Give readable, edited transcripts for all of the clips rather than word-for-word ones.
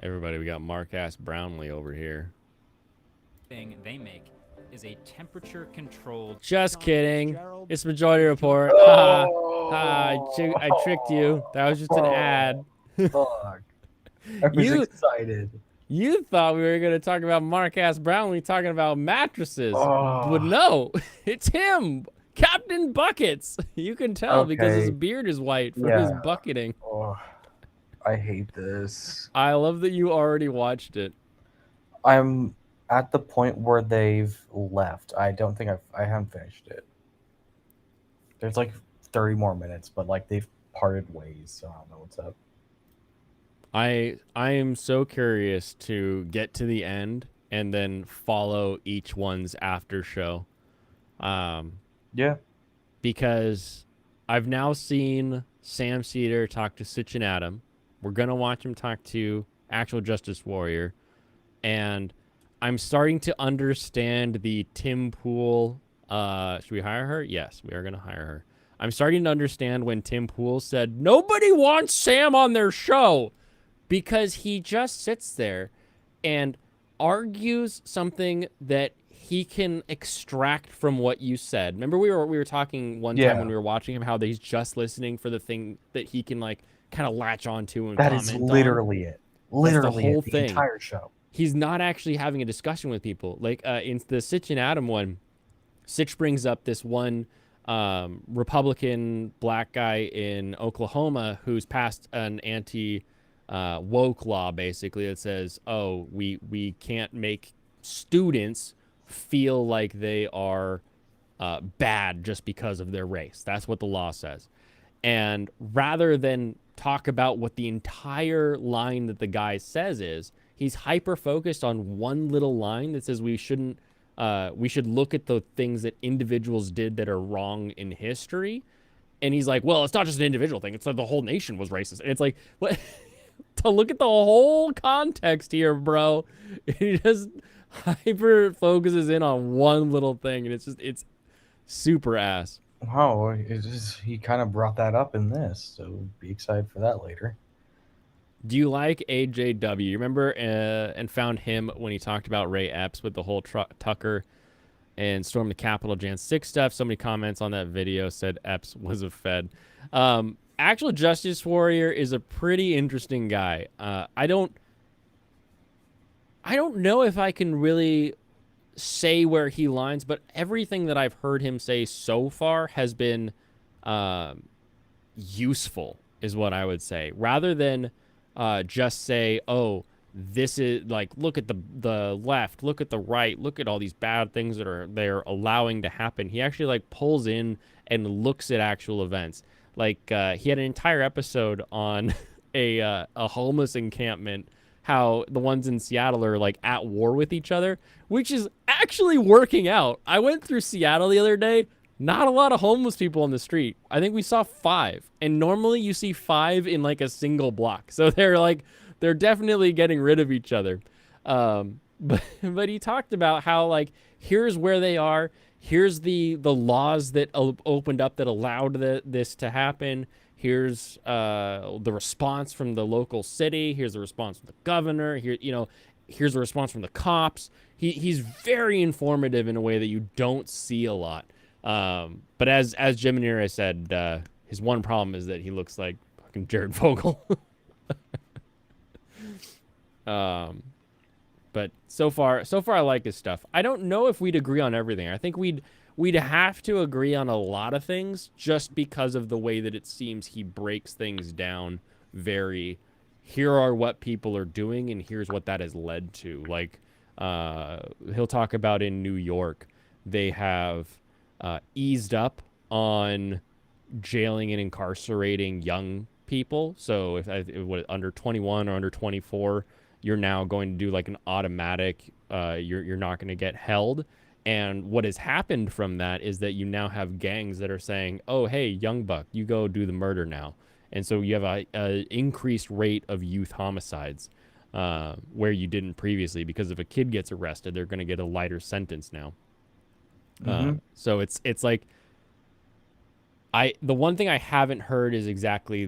Everybody, we got Mark Ass Brownlee over here. Thing they make is a temperature controlled. Just Sean kidding. Fitzgerald It's Majority is joined. Report. Ha ha. I tricked you. That was just an ad. Fuck. I was you excited. you thought we were gonna talk about Mark Ass Brownlee talking about mattresses, but Oh, no, it's him, Captain Buckets. You can tell because his okay. beard is white from his Yeah. bucketing. Oh, I hate this. I love that you already watched it. I'm at the point where they've left. I don't think I haven't finished it. There's like 30 more minutes, but like they've parted ways, so I don't know what's up. I am so curious to get to the end and then follow each one's after show. Um, Yeah. because I've now seen Sam Cedar talk to Sitch and Adam. We're gonna watch him talk to actual Justice Warrior, and I'm starting to understand the Tim Pool. Should we hire her? Yes, we are gonna hire her. I'm starting to understand when Tim Pool said nobody wants Sam on their show because he just sits there and argues something that he can extract from what you said. Remember we were talking one time when we were watching him how he's just listening for the thing that he can like kind of latch onto and That is comment on. literally it. Literally whole it, the thing. entire show. He's not actually having a discussion with people. Like in the Sitch and Adam one, Sitch brings up this one Republican black guy in Oklahoma who's passed an anti woke law basically that says, oh, we can't make students feel like they are bad just because of their race. That's what the law says. And rather than talk about what the entire line that the guy says is, he's hyper focused on one little line that says we should look at the things that individuals did that are wrong in history. And he's like, well, it's not just an individual thing. It's like the whole nation was racist. And it's like, what? To look at the whole context here, bro. He just hyper focuses in on one little thing. And it's super ass. Wow, he kind of brought that up in this, so be excited for that later. Do you like AJW? You remember and found him when he talked about Ray Epps with the whole Tucker and Storm the Capitol Jan 6 stuff? So many comments on that video said Epps was a Fed. Actual Justice Warrior is a pretty interesting guy. I don't know if I can really say where he lines, but everything that I've heard him say so far has been useful, is what I would say. Rather than just say, oh, this is like, look at the left, look at the right, look at all these bad things that they're allowing to happen. He actually like pulls in and looks at actual events. Like he had an entire episode on a homeless encampment, how the ones in Seattle are like at war with each other, which is actually working out. I went through Seattle the other day. Not a lot of homeless people on the street. I think we saw 5. And normally you see 5 in like a single block. So they're definitely getting rid of each other. But he talked about how like, here's where they are. Here's the laws that opened up that allowed this to happen. Here's the response from the local city. Here's the response from the governor. Here's the response from the cops. He's very informative in a way that you don't see a lot. But as Jim Manera said, his one problem is that he looks like fucking Jared Fogle. But so far I like his stuff. I don't know if we'd agree on everything. I think we'd have to agree on a lot of things just because of the way that it seems he breaks things down very, here are what people are doing and here's what that has led to. Like, he'll talk about in New York, they have eased up on jailing and incarcerating young people. So if under 21 or under 24, you're now going to do like an automatic, you're not going to get held. And what has happened from that is that you now have gangs that are saying, oh, hey, young buck, you go do the murder now. And so you have a increased rate of youth homicides where you didn't previously, because if a kid gets arrested, they're going to get a lighter sentence now. So it's like, the one thing I haven't heard is exactly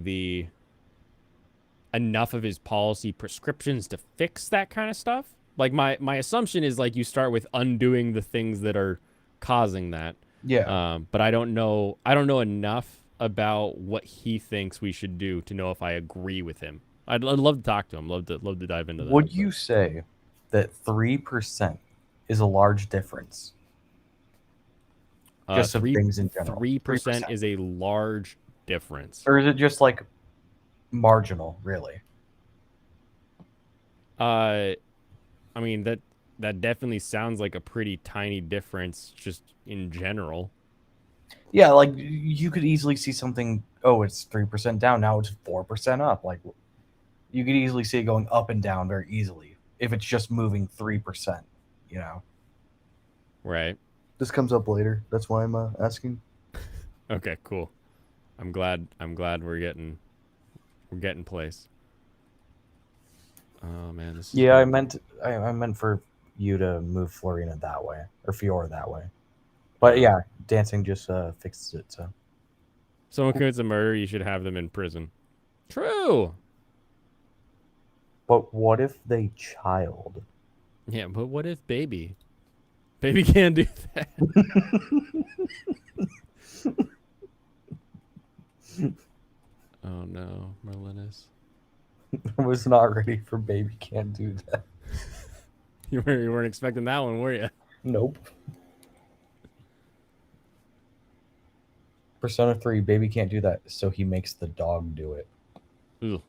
enough of his policy prescriptions to fix that kind of stuff. Like my assumption is like you start with undoing the things that are causing that. Yeah. But I don't know enough about what he thinks we should do to know if I agree with him. I'd love to talk to him. Love to dive into that. Would you say that 3% is a large difference? Just of things in general. 3% is a large difference. Or is it just like marginal, really? I mean that definitely sounds like a pretty tiny difference just in general. Yeah, like you could easily see something, oh, it's 3% down, now it's 4% up. Like you could easily see it going up and down very easily if it's just moving 3%, you know. Right. This comes up later. That's why I'm asking. Okay, cool. I'm glad we're getting place. Oh man, this is Yeah, I good. meant for you to move Florina that way or Fiora that way. But yeah, dancing just fixes it. So Someone commits a murder, you should have them in prison. True. but what if they child? Yeah, but what if baby can't do that? Oh no, Merlinus. I was not ready for baby can't do that. You weren't expecting that one, were you? Nope. Persona 3, baby can't do that, so he makes the dog do it. Ugh.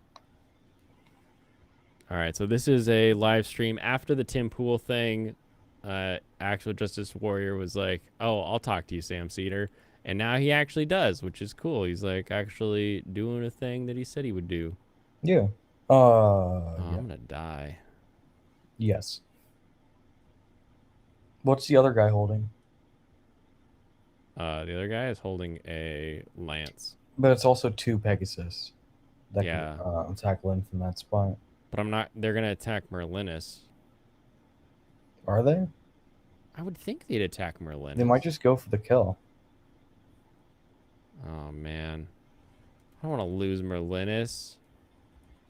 All right, so this is a live stream after the Tim Pool thing. Actual Justice Warrior was like, "Oh, I'll talk to you, Sam Cedar," and now he actually does, which is cool. He's like actually doing a thing that he said he would do. Yeah. Oh, Yeah. I'm gonna die. Yes. What's the other guy holding? The other guy is holding a lance, But it's also 2 Pegasus that Yeah. can attack Lynn from that spot. but I'm not. They're gonna attack Merlinus. Are they? I would think they'd attack Merlinus. They might just go for the kill. Oh man, I don't want to lose Merlinus.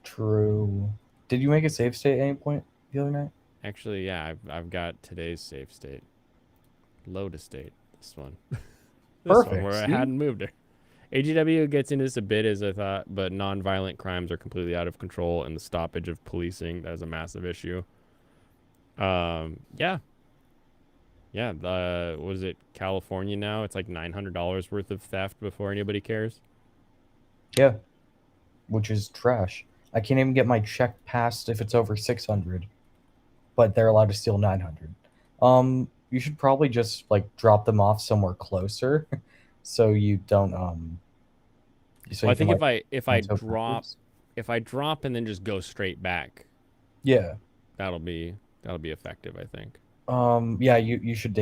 True. Did you make a save state at any point the other night? Actually, yeah, I've got today's save state. Load state. This one. This one Perfect, where I see? hadn't moved her. AGW gets into this a bit as I thought, but non-violent crimes are completely out of control, and the stoppage of policing, that is a massive issue. Yeah. Yeah, what is it, California now? It's like $900 worth of theft before anybody cares. Yeah. Which is trash. I can't even get my check passed if it's over 600, but they're allowed to steal 900. You should probably just like drop them off somewhere closer, so you don't so Well, I you can, think like, if I cancel drop groups. and then just go straight back, Yeah. that'll be effective, I think. Yeah, you should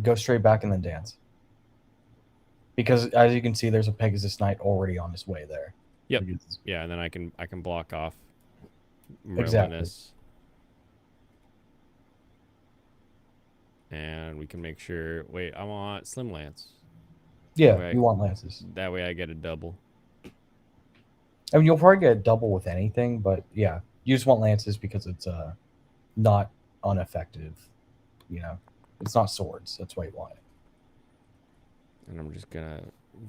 go straight back and then dance. Because as you can see, there's a Pegasus Knight already on his way there. Yep. Because- Yeah, and then I can block off Merlinus. Exactly. And we can make sure. Wait, I want Slim Lance. Yeah, Right. you want lances. That way I get a double. I mean, you'll probably get a double with anything, but yeah, you just want lances because it's not ineffective. You know, it's not swords. That's why you want it. And I'm just gonna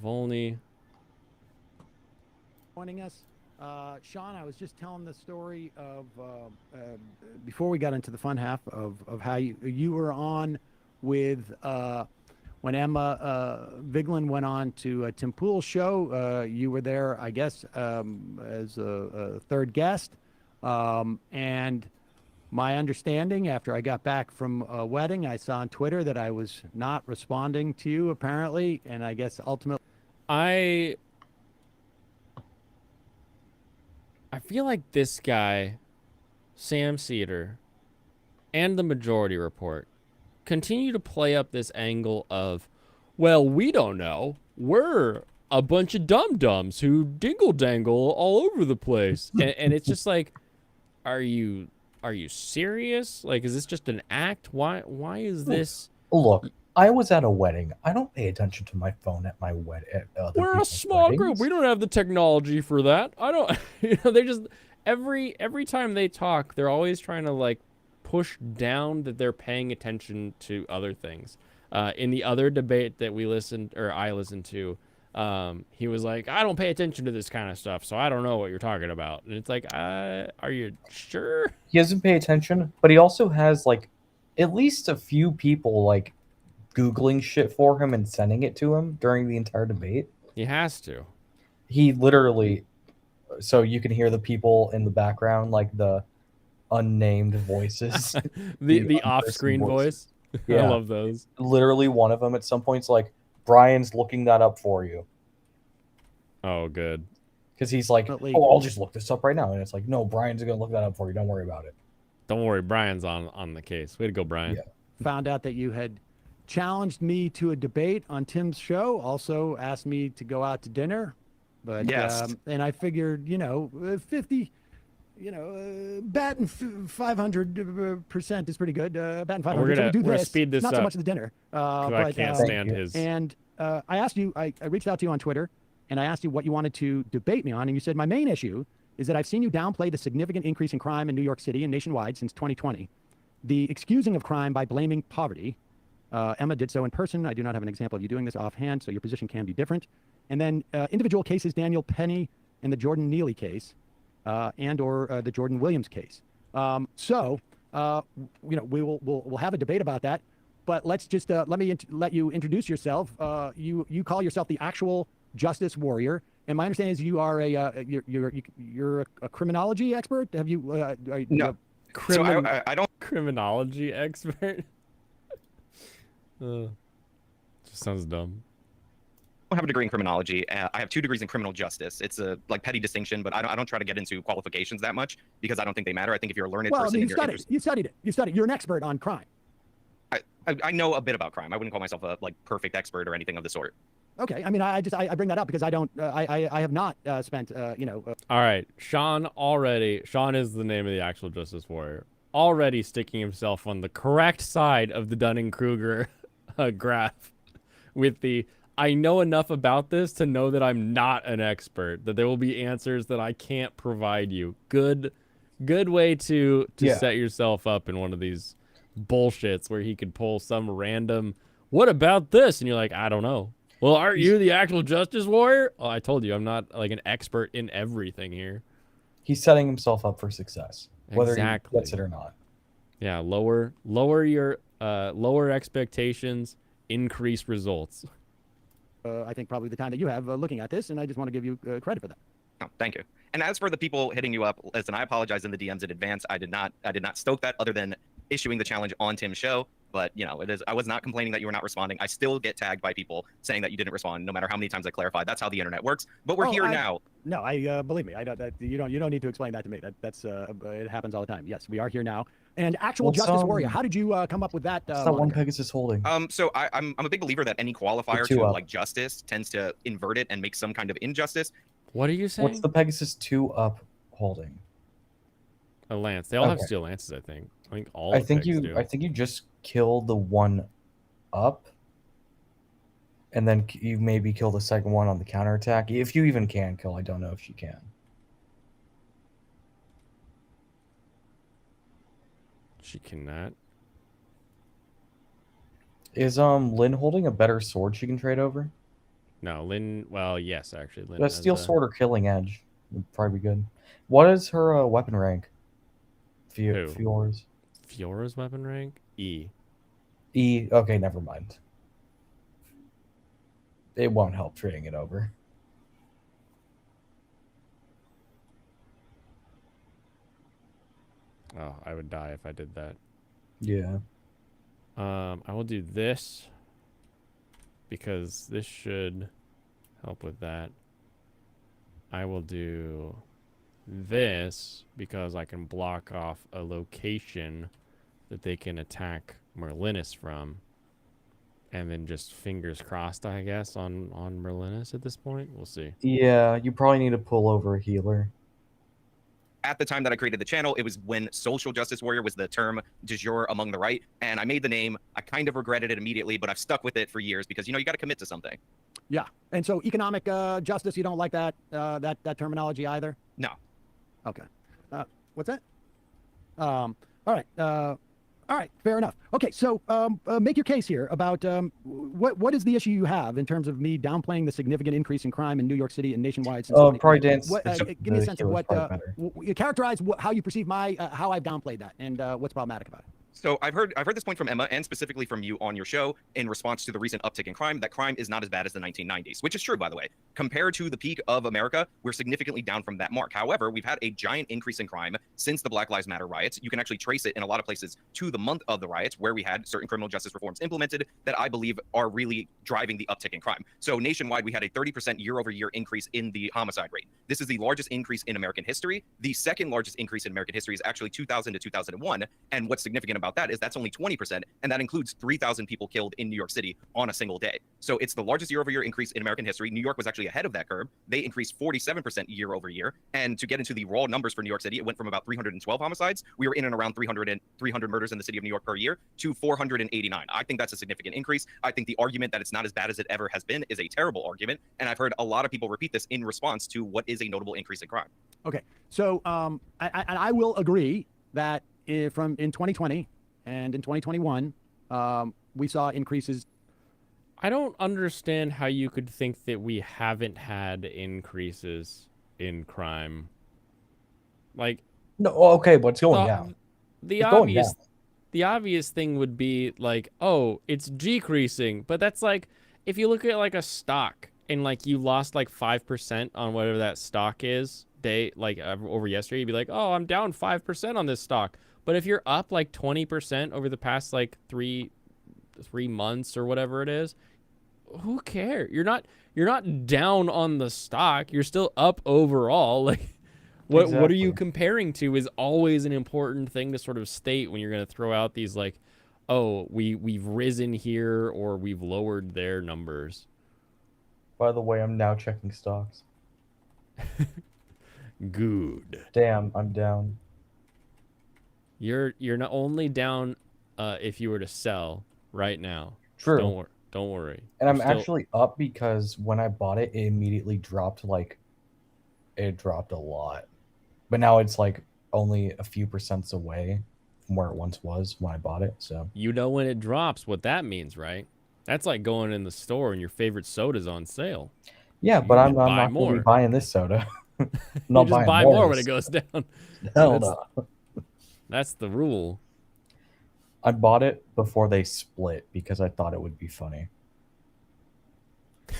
Volney. Joining us. Sean, I was just telling the story of before we got into the fun half of how you were on with when Emma Vigeland went on to Tim Pool's show. You were there, I guess, as a third guest. And my understanding, after I got back from a wedding, I saw on Twitter that I was not responding to you, apparently. And I guess ultimately, I feel like this guy, Sam Cedar, and the Majority Report continue to play up this angle of, well, we don't know. We're a bunch of dum-dums who dingle-dangle all over the place. And it's just like, are you serious? Like, is this just an act? Why is this? Look, I was at a wedding. I don't pay attention to my phone at my wedding. At other We're a people's small group. weddings. We don't have the technology for that. I don't. They just every time they talk, they're always trying to like push down that they're paying attention to other things. In the other debate that I listened to, he was like, "I don't pay attention to this kind of stuff, so I don't know what you're talking about." And it's like, are you sure? He doesn't pay attention, but he also has like at least a few people like Googling shit for him and sending it to him during the entire debate. He has to. He literally, so you can hear the people in the background, like the unnamed voices. the The off-screen unperson voice. Yeah. I love those. Literally, one of them at some point's like, Brian's looking that up for you. Oh, good. Because he's like, Definitely. oh, I'll just look this up right now. And it's like, no, Brian's going to look that up for you. Don't worry about it. Don't worry, Brian's on the case. Way to go, Brian. Yeah. Found out that you had challenged me to a debate on Tim's show. Also asked me to go out to dinner, but Yes. and I figured, 50, batting 500% is pretty good. Batting 500. We're so gonna- do we're gonna this. speed this Not so up. much the dinner. 'Cause I but, can't Thank stand you. his. And I asked you, I reached out to you on Twitter, and I asked you what you wanted to debate me on, and you said my main issue is that I've seen you downplay the significant increase in crime in New York City and nationwide since 2020. The excusing of crime by blaming poverty. Emma did so in person. I do not have an example of you doing this offhand, so your position can be different. And then individual cases, Daniel Penny and the Jordan Neely case, and/or the Jordan Williams case. We'll have a debate about that. But let's just let you introduce yourself. You call yourself the actual justice warrior, and my understanding is you are you're a criminology expert. Have you? No. So I don't Criminology expert. Just sounds dumb. have a degree in criminology. I have 2 degrees in criminal justice. It's a like petty distinction, but I don't try to get into qualifications that much because I don't think they matter. I think if you're a learned Well, person, you and you're studied. interested, You studied it. You studied. You're an expert on crime. I know a bit about crime. I wouldn't call myself a like perfect expert or anything of the sort. Okay. I mean, I bring that up because I don't. I have not spent. All right, Sean is the name of the actual Justice Warrior. Already sticking himself on the correct side of the Dunning-Kruger graph with the I know enough about this to know that I'm not an expert, that there will be answers that I can't provide you. Good way to Yeah. set yourself up in one of these bullshits where he could pull some random, what about this? And you're like, I don't know. Well, aren't you the actual Justice Warrior? Oh, I told you, I'm not like an expert in everything here. He's setting himself up for success, whether Exactly. he gets it or not. Yeah, lower your lower expectations, increase results. I think probably the time that you have looking at this, and I just want to give you credit for that. Oh, thank you. And as for the people hitting you up, listen, I apologize in the DMs in advance. I did not stoke that other than issuing the challenge on Tim's show. But it is. I was not complaining that you were not responding. I still get tagged by people saying that you didn't respond, no matter how many times I clarified. That's how the internet works. But we're here now. No, I believe me. I don't. You don't need to explain that to me. That's it happens all the time. Yes, we are here now. And actual What's, Justice Warrior. How did you come up with that? What's that one moniker? Pegasus holding? So I'm a big believer that any qualifier 2 to up. like justice tends to invert it and make some kind of injustice. What are you saying? What's the Pegasus 2 up holding? A lance. They all have Okay. steel lances, I think. I think all I the think pegs you. do. I think you just kill the one up, and then you maybe kill the second one on the counterattack. If you even can kill, I don't know if you can. She cannot. Is Lynn holding a better sword she can trade over? No, Lynn. Well, yes, actually, Lynn. A has steel sword or killing edge would probably be good. What is her weapon rank? Who? Fiora's. Fiora's weapon rank? E. E. Okay, never mind. It won't help trading it over. Oh, I would die if I did that. Yeah. I will do this because this should help with that. I will do this because I can block off a location that they can attack Merlinus from. And then just fingers crossed, I guess, on Merlinus at this point. We'll see. Yeah, you probably need to pull over a healer. at the time that I created the channel, it was when social justice warrior was the term du jour among the right. And I made the name. I kind of regretted it immediately, but I've stuck with it for years because, you know, you got to commit to something. Yeah. And so economic justice, you don't like that that terminology either? No. Okay. What's that? All right. All right. Fair enough. Okay. So make your case here about what is the issue you have in terms of me downplaying the significant increase in crime in New York City and nationwide since Probably dance. give me a sense of what you characterize how you perceive my how I've downplayed that and what's problematic about it. So I've heard this point from Emma and specifically from you on your show in response to the recent uptick in crime, that crime is not as bad as the 1990s, which is true, by the way. Compared to the peak of America, we're significantly down from that mark. However, we've had a giant increase in crime since the Black Lives Matter riots. You can actually trace it in a lot of places to the month of the riots where we had certain criminal justice reforms implemented that I believe are really driving the uptick in crime. So nationwide, we had a 30% year-over-year increase in the homicide rate. This is the largest increase in American history. The second largest increase in American history is actually 2000 to 2001. And what's significant about that is that's only 20%, and that includes 3,000 people killed in New York City on a single day. So it's the largest year-over-year increase in American history. New York was actually ahead of that curve. They increased 47% year-over-year. And to get into the raw numbers for New York City, it went from about 312 homicides. We were in and around 300 murders in the city of New York per year to 489. I think that's a significant increase. I think the argument that it's not as bad as it ever has been is a terrible argument. And I've heard a lot of people repeat this in response to what is a notable increase in crime. Okay. So I will agree that in 2020 and in 2021, we saw increases. I don't understand how you could think that we haven't had increases in crime. Like, No, okay, but it's going down. The It's going obvious down. the obvious thing would be like, oh, it's decreasing. But that's like, if you look at like a stock and like you lost like 5% on whatever that stock is over yesterday, you'd be like, oh, I'm down 5% on this stock. But if you're up like 20% over the past like three months or whatever it is, who cares? You're not down on the stock. You're still up overall. Like, what are you Exactly. comparing to is always an important thing to sort of state when you're going to throw out these like, oh, we've risen here or we've lowered their numbers. By the way, I'm now checking stocks. Good. Damn, I'm down. You're not only down if you were to sell right now. True. Don't worry. And I'm You're still- actually up because when I bought it, it immediately dropped it dropped a lot. But now it's like only a few percents away from where it once was when I bought it. So You know when it drops what that means, right? That's like going in the store and your favorite soda's on sale. yeah, but You I'm just not buy going to more. be buying this soda. I'm You not just buying buy more when this. it goes down. Hell That's- no. That's the rule. I bought it before they split because I thought it would be funny.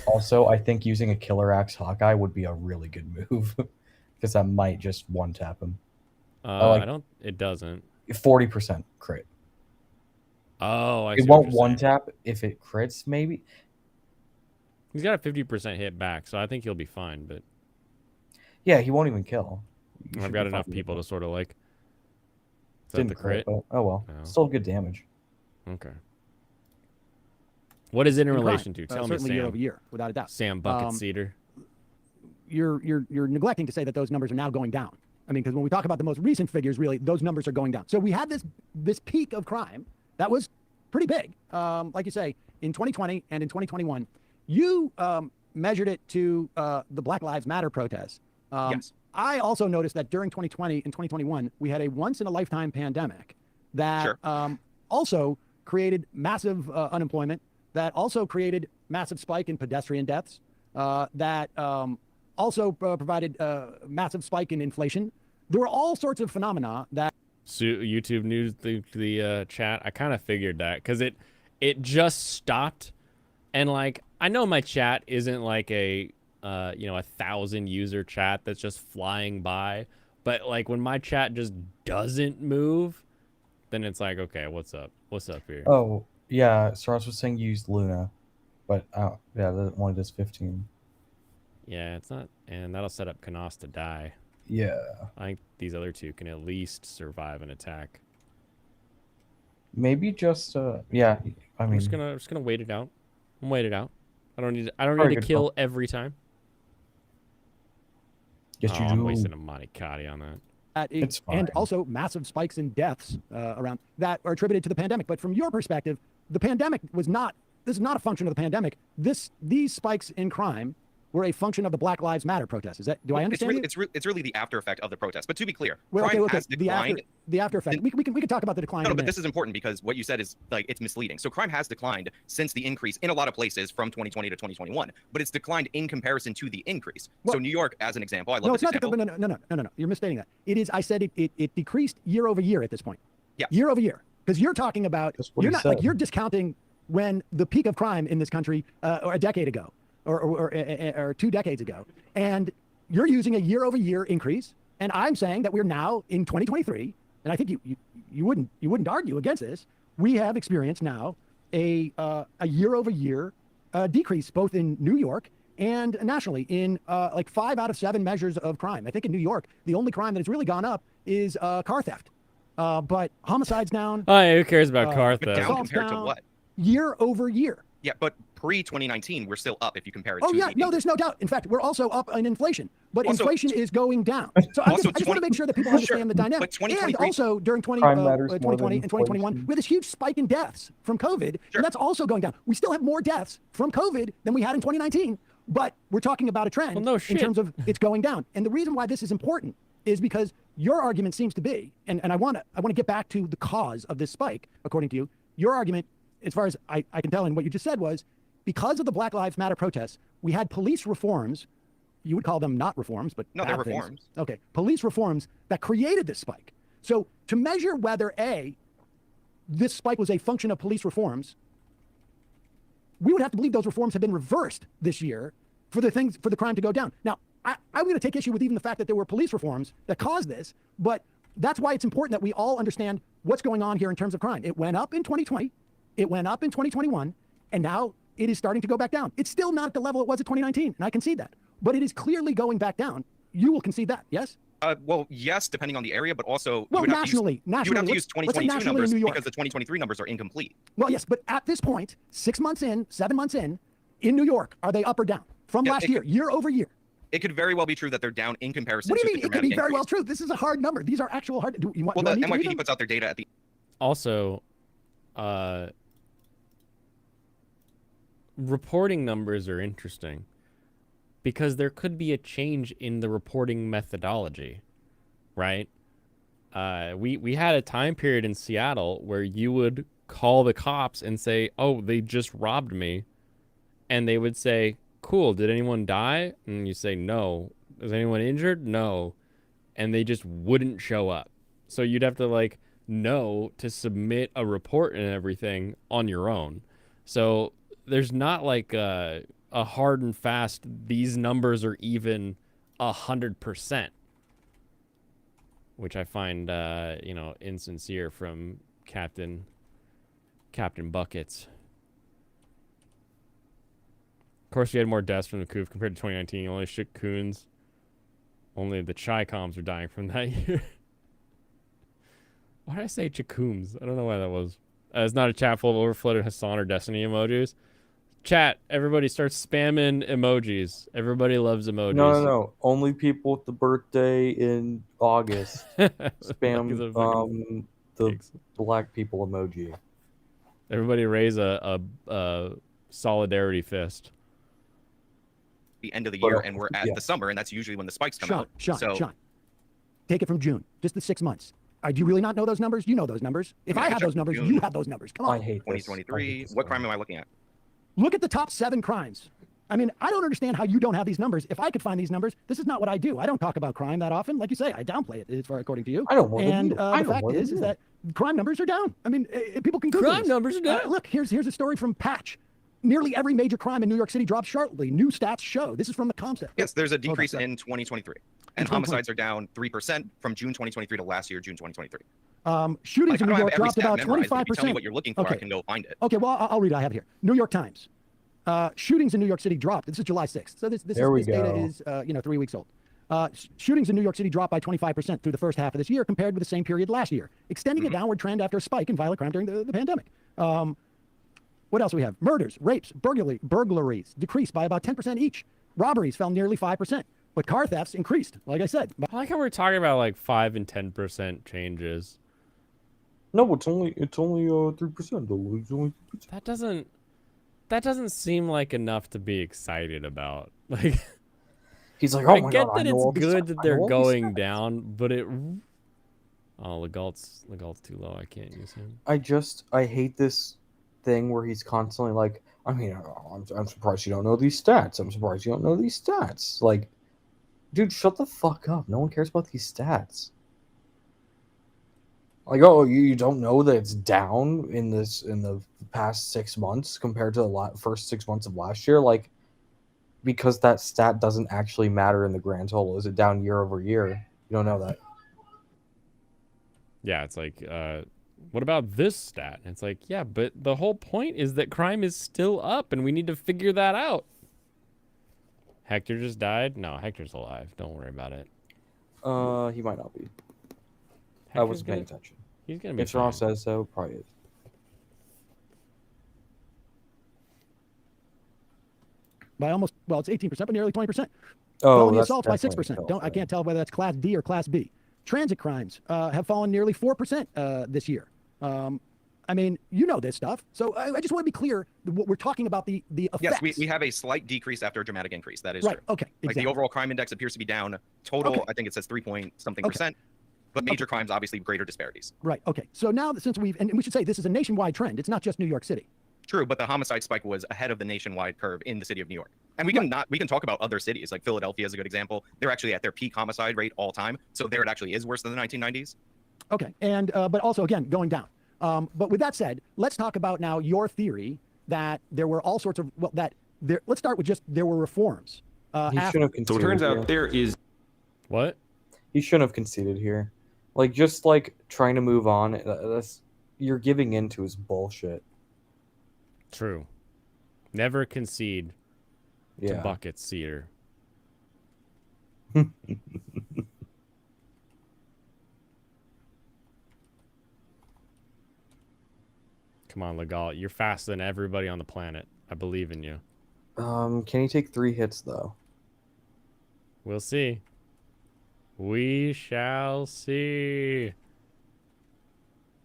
Also, I think using a Killer Axe Hawkeye would be a really good move because I might just one tap him. It doesn't. 40% crit. Oh, I see It what won't you're one saying. tap if it crits, maybe. He's got a 50% hit back, so I think he'll be fine, but Yeah, he won't even kill. You I've should got be enough fine with people it. to sort of like. Is that Didn't the crit? but oh well. No. Still good damage. Okay. What is it in crime, relation to? Tell me, certainly year Sam. over year, without a doubt. Sam Bucket Cedar. You're neglecting to say that those numbers are now going down. I mean, because when we talk about the most recent figures, really, those numbers are going down. So we had this peak of crime that was pretty big, like you say, in 2020 and in 2021. You measured it to the Black Lives Matter protests. Yes. I also noticed that during 2020 and 2021, we had a once-in-a-lifetime pandemic that Sure. also created massive unemployment, that also created massive spike in pedestrian deaths, that also provided a massive spike in inflation. There were all sorts of phenomena that YouTube news, the chat. I kind of figured that because it just stopped, and like I know my chat isn't like a 1,000 user chat that's just flying by, but like when my chat just doesn't move, then it's like, okay, what's up? What's up here? Oh yeah, Soros was saying use Luna, but yeah, that one does 15. Yeah, it's not, and that'll set up Kanos to die. Yeah, I think these other two can at least survive an attack. maybe just yeah. I I'm mean, just gonna wait it out. Wait it out. I don't need Very to good kill call. every time. yes, Oh, you I'm do. wasting a Monicati on that. It's and fine. also massive spikes in deaths around that are attributed to the pandemic. But from your perspective, the pandemic was not. This is not a function of the pandemic. These spikes in crime were a function of the Black Lives Matter protests. Is that? Do I understand? It's really the after effect of the protest. But to be clear, Well, crime okay. has declined. The after effect. We can talk about the decline. No, in a but minute. this is important because what you said is like it's misleading. So crime has declined since the increase in a lot of places from 2020 to 2021, but it's declined in comparison to the increase. So Well, New York, as an example, I love No, this it's not. example. No. You're misstating that. It is. I said it decreased year over year at this point. Yeah. Year over year, because you're talking about. That's what You're he not like said. you're discounting when the peak of crime in this country, or a decade ago, or 2 decades ago, and you're using a year over year increase, and I'm saying that we're now in 2023, and I think you wouldn't argue against this. We have experienced now a year over year decrease both in New York and nationally in like 5 out of 7 measures of crime. I think in New York, the only crime that has really gone up is car theft. But homicides down Oh, yeah, who cares about car But theft? down Assaults compared to down. what? year over year. Yeah, but pre 2019, we're still up if you compare it Oh to yeah, the no, there's no doubt. In fact, we're also up in inflation, but Also- inflation is going down. So I Also just want to 20 make sure that people Sure, understand the dynamic. but 2023 And also during Crime matters more 2020 than and 2021, inflation. we had this huge spike in deaths from COVID, Sure. and that's also going down. We still have more deaths from COVID than we had in 2019, but we're talking about a trend Well, no in shit. terms of it's going down. And the reason why this is important is because your argument seems to be, and I want to get back to the cause of this spike, according to you. Your argument, as far as I can tell, and what you just said was, because of the Black Lives Matter protests, we had police reforms. You would call them not reforms, but No, they're bad things. reforms. Okay, police reforms that created this spike. So to measure whether this spike was a function of police reforms, we would have to believe those reforms have been reversed this year for the crime to go down. Now, I'm going to take issue with even the fact that there were police reforms that caused this, but that's why it's important that we all understand what's going on here in terms of crime. It went up in 2020, it went up in 2021, and now it is starting to go back down. It's still not at the level it was at 2019, and I concede that, but it is clearly going back down. You will concede that, yes? Well, yes, depending on the area, but also Well, you would have to nationally, use, you would have to nationally, use let's say 2022 nationally in numbers New York. because the 2023 numbers are incomplete. Well, yes, but at this point, 6 months in, 7 months in New York, are they up or down from Yeah, last it year, could- year over year? It could very well be true that they're down in comparison What do to you mean? the It could dramatic be very well increase. true. This is a hard number. These are actual hard. Do you want? Well, do I the need to read NYPD them? puts out their data at the Also, reporting numbers are interesting because there could be a change in the reporting methodology, right? We had a time period in Seattle where you would call the cops and say, "Oh, they just robbed me," and they would say, "Cool, did anyone die?" And you say, "No." "Is anyone injured?" "No." And they just wouldn't show up. So you'd have to know to submit a report and everything on your own. So there's not like a hard and fast, these numbers are even 100%, which I find, insincere from Captain Buckets. Of course, we had more deaths from the coup compared to 2019. Only shit coons. Only the Chi-Coms are dying from that year. Why did I say Chikooms? I don't know why that was. It's not a chat full of overflooded Hassan or Destiny emojis. Chat, everybody starts spamming emojis. Everybody loves emojis. No. Only people with the birthday in August spam the black people emoji. Everybody raise a solidarity fist. the end of the But, year, and we're at yeah. the summer, and that's usually when the spikes come out. Sean, take it from June, just the 6 months. Do you really not know those numbers? You know those numbers. If I mean, I I have checked those numbers, June. you have those numbers. Come I on. hate this. 2023. What crime am I looking at? Look at the top 7 crimes. I mean, I don't understand how you don't have these numbers. If I could find these numbers, this is not what I do. I don't talk about crime that often. Like you say, I downplay it, as far according to you. I don't want And to. I the don't fact want is to. that crime numbers are down. I mean, people can Google Crime this. numbers are down. Look, here's a story from Patch. Nearly every major crime in New York City dropped sharply. New stats show. This is from the ComStat. Yes, there's a Hold on, decrease sorry. in 2023, In and 2020. homicides are down 3% from June 2023 to last year, June 2023. Shootings Like, I in don't New have York every dropped stat about memorized, but if you tell me 25%. what you're looking for, Okay. I can go find it. Okay, well, I'll read it. I have it here. New York Times. Shootings in New York City dropped. This is July 6th. So this There we data go. is 3 weeks old. Shootings in New York City dropped by 25% through the first half of this year compared with the same period last year, extending a downward trend after a spike in violent crime during the pandemic. What else do we have? Murders, rapes, burglaries decreased by about 10% each. Robberies fell nearly 5%. But car thefts increased, like I said. I like how we're talking about like 5 and 10% changes. No, it's only 3% though. It's only 3%. That doesn't seem like enough to be excited about. Like, He's like, oh I my get god, I that know it's all these good stats. that I they're know all these going stats." down, but it. Oh, Legault's too low. I can't use him. I hate this thing where he's constantly like, I mean, I'm surprised you don't know these stats. I'm surprised you don't know these stats. Like, dude, shut the fuck up. No one cares about these stats. Like, oh, you don't know that it's down in the past 6 months compared to the first 6 months of last year? Like, because that stat doesn't actually matter in the grand total. Is it down year over year? You don't know that. Yeah, it's like, what about this stat? And it's like, yeah, but the whole point is that crime is still up, and we need to figure that out. Hector just died? No, Hector's alive. Don't worry about it. He might not be. I Hector's wasn't paying gonna- attention. He's gonna be If Toronto fine. says so, probably is. By almost, well, it's 18%, but nearly 20%. Oh, Felony that's assaults by definitely 6%. a I can't tell whether that's Class D or Class B. Transit crimes have fallen nearly 4% this year. I mean, you know this stuff. So I just want to be clear. What we're talking about the effects. Yes, we have a slight decrease after a dramatic increase. That is right. true. Okay. Like Exactly. the overall crime index appears to be down. Total, Okay. I think it says 3 point something Okay. percent. But major crimes, obviously, greater disparities. Right. Okay. So now that since and we should say this is a nationwide trend. It's not just New York City. True, but the homicide spike was ahead of the nationwide curve in the city of New York. And we can talk about other cities, like Philadelphia is a good example. They're actually at their peak homicide rate all time. So there it actually is worse than the 1990s. Okay. And but also again going down. But with that said, let's talk about now your theory that there were all sorts of let's start with just there were reforms. He shouldn't have conceded. So it turns here. out there is What? He shouldn't have conceded here. Like, just like trying to move on. That's you're giving into his bullshit. True. Never concede to Yeah. bucket seater. Come on, Legault. You're faster than everybody on the planet. I believe in you. Can he take 3 hits though? We'll see. We shall see.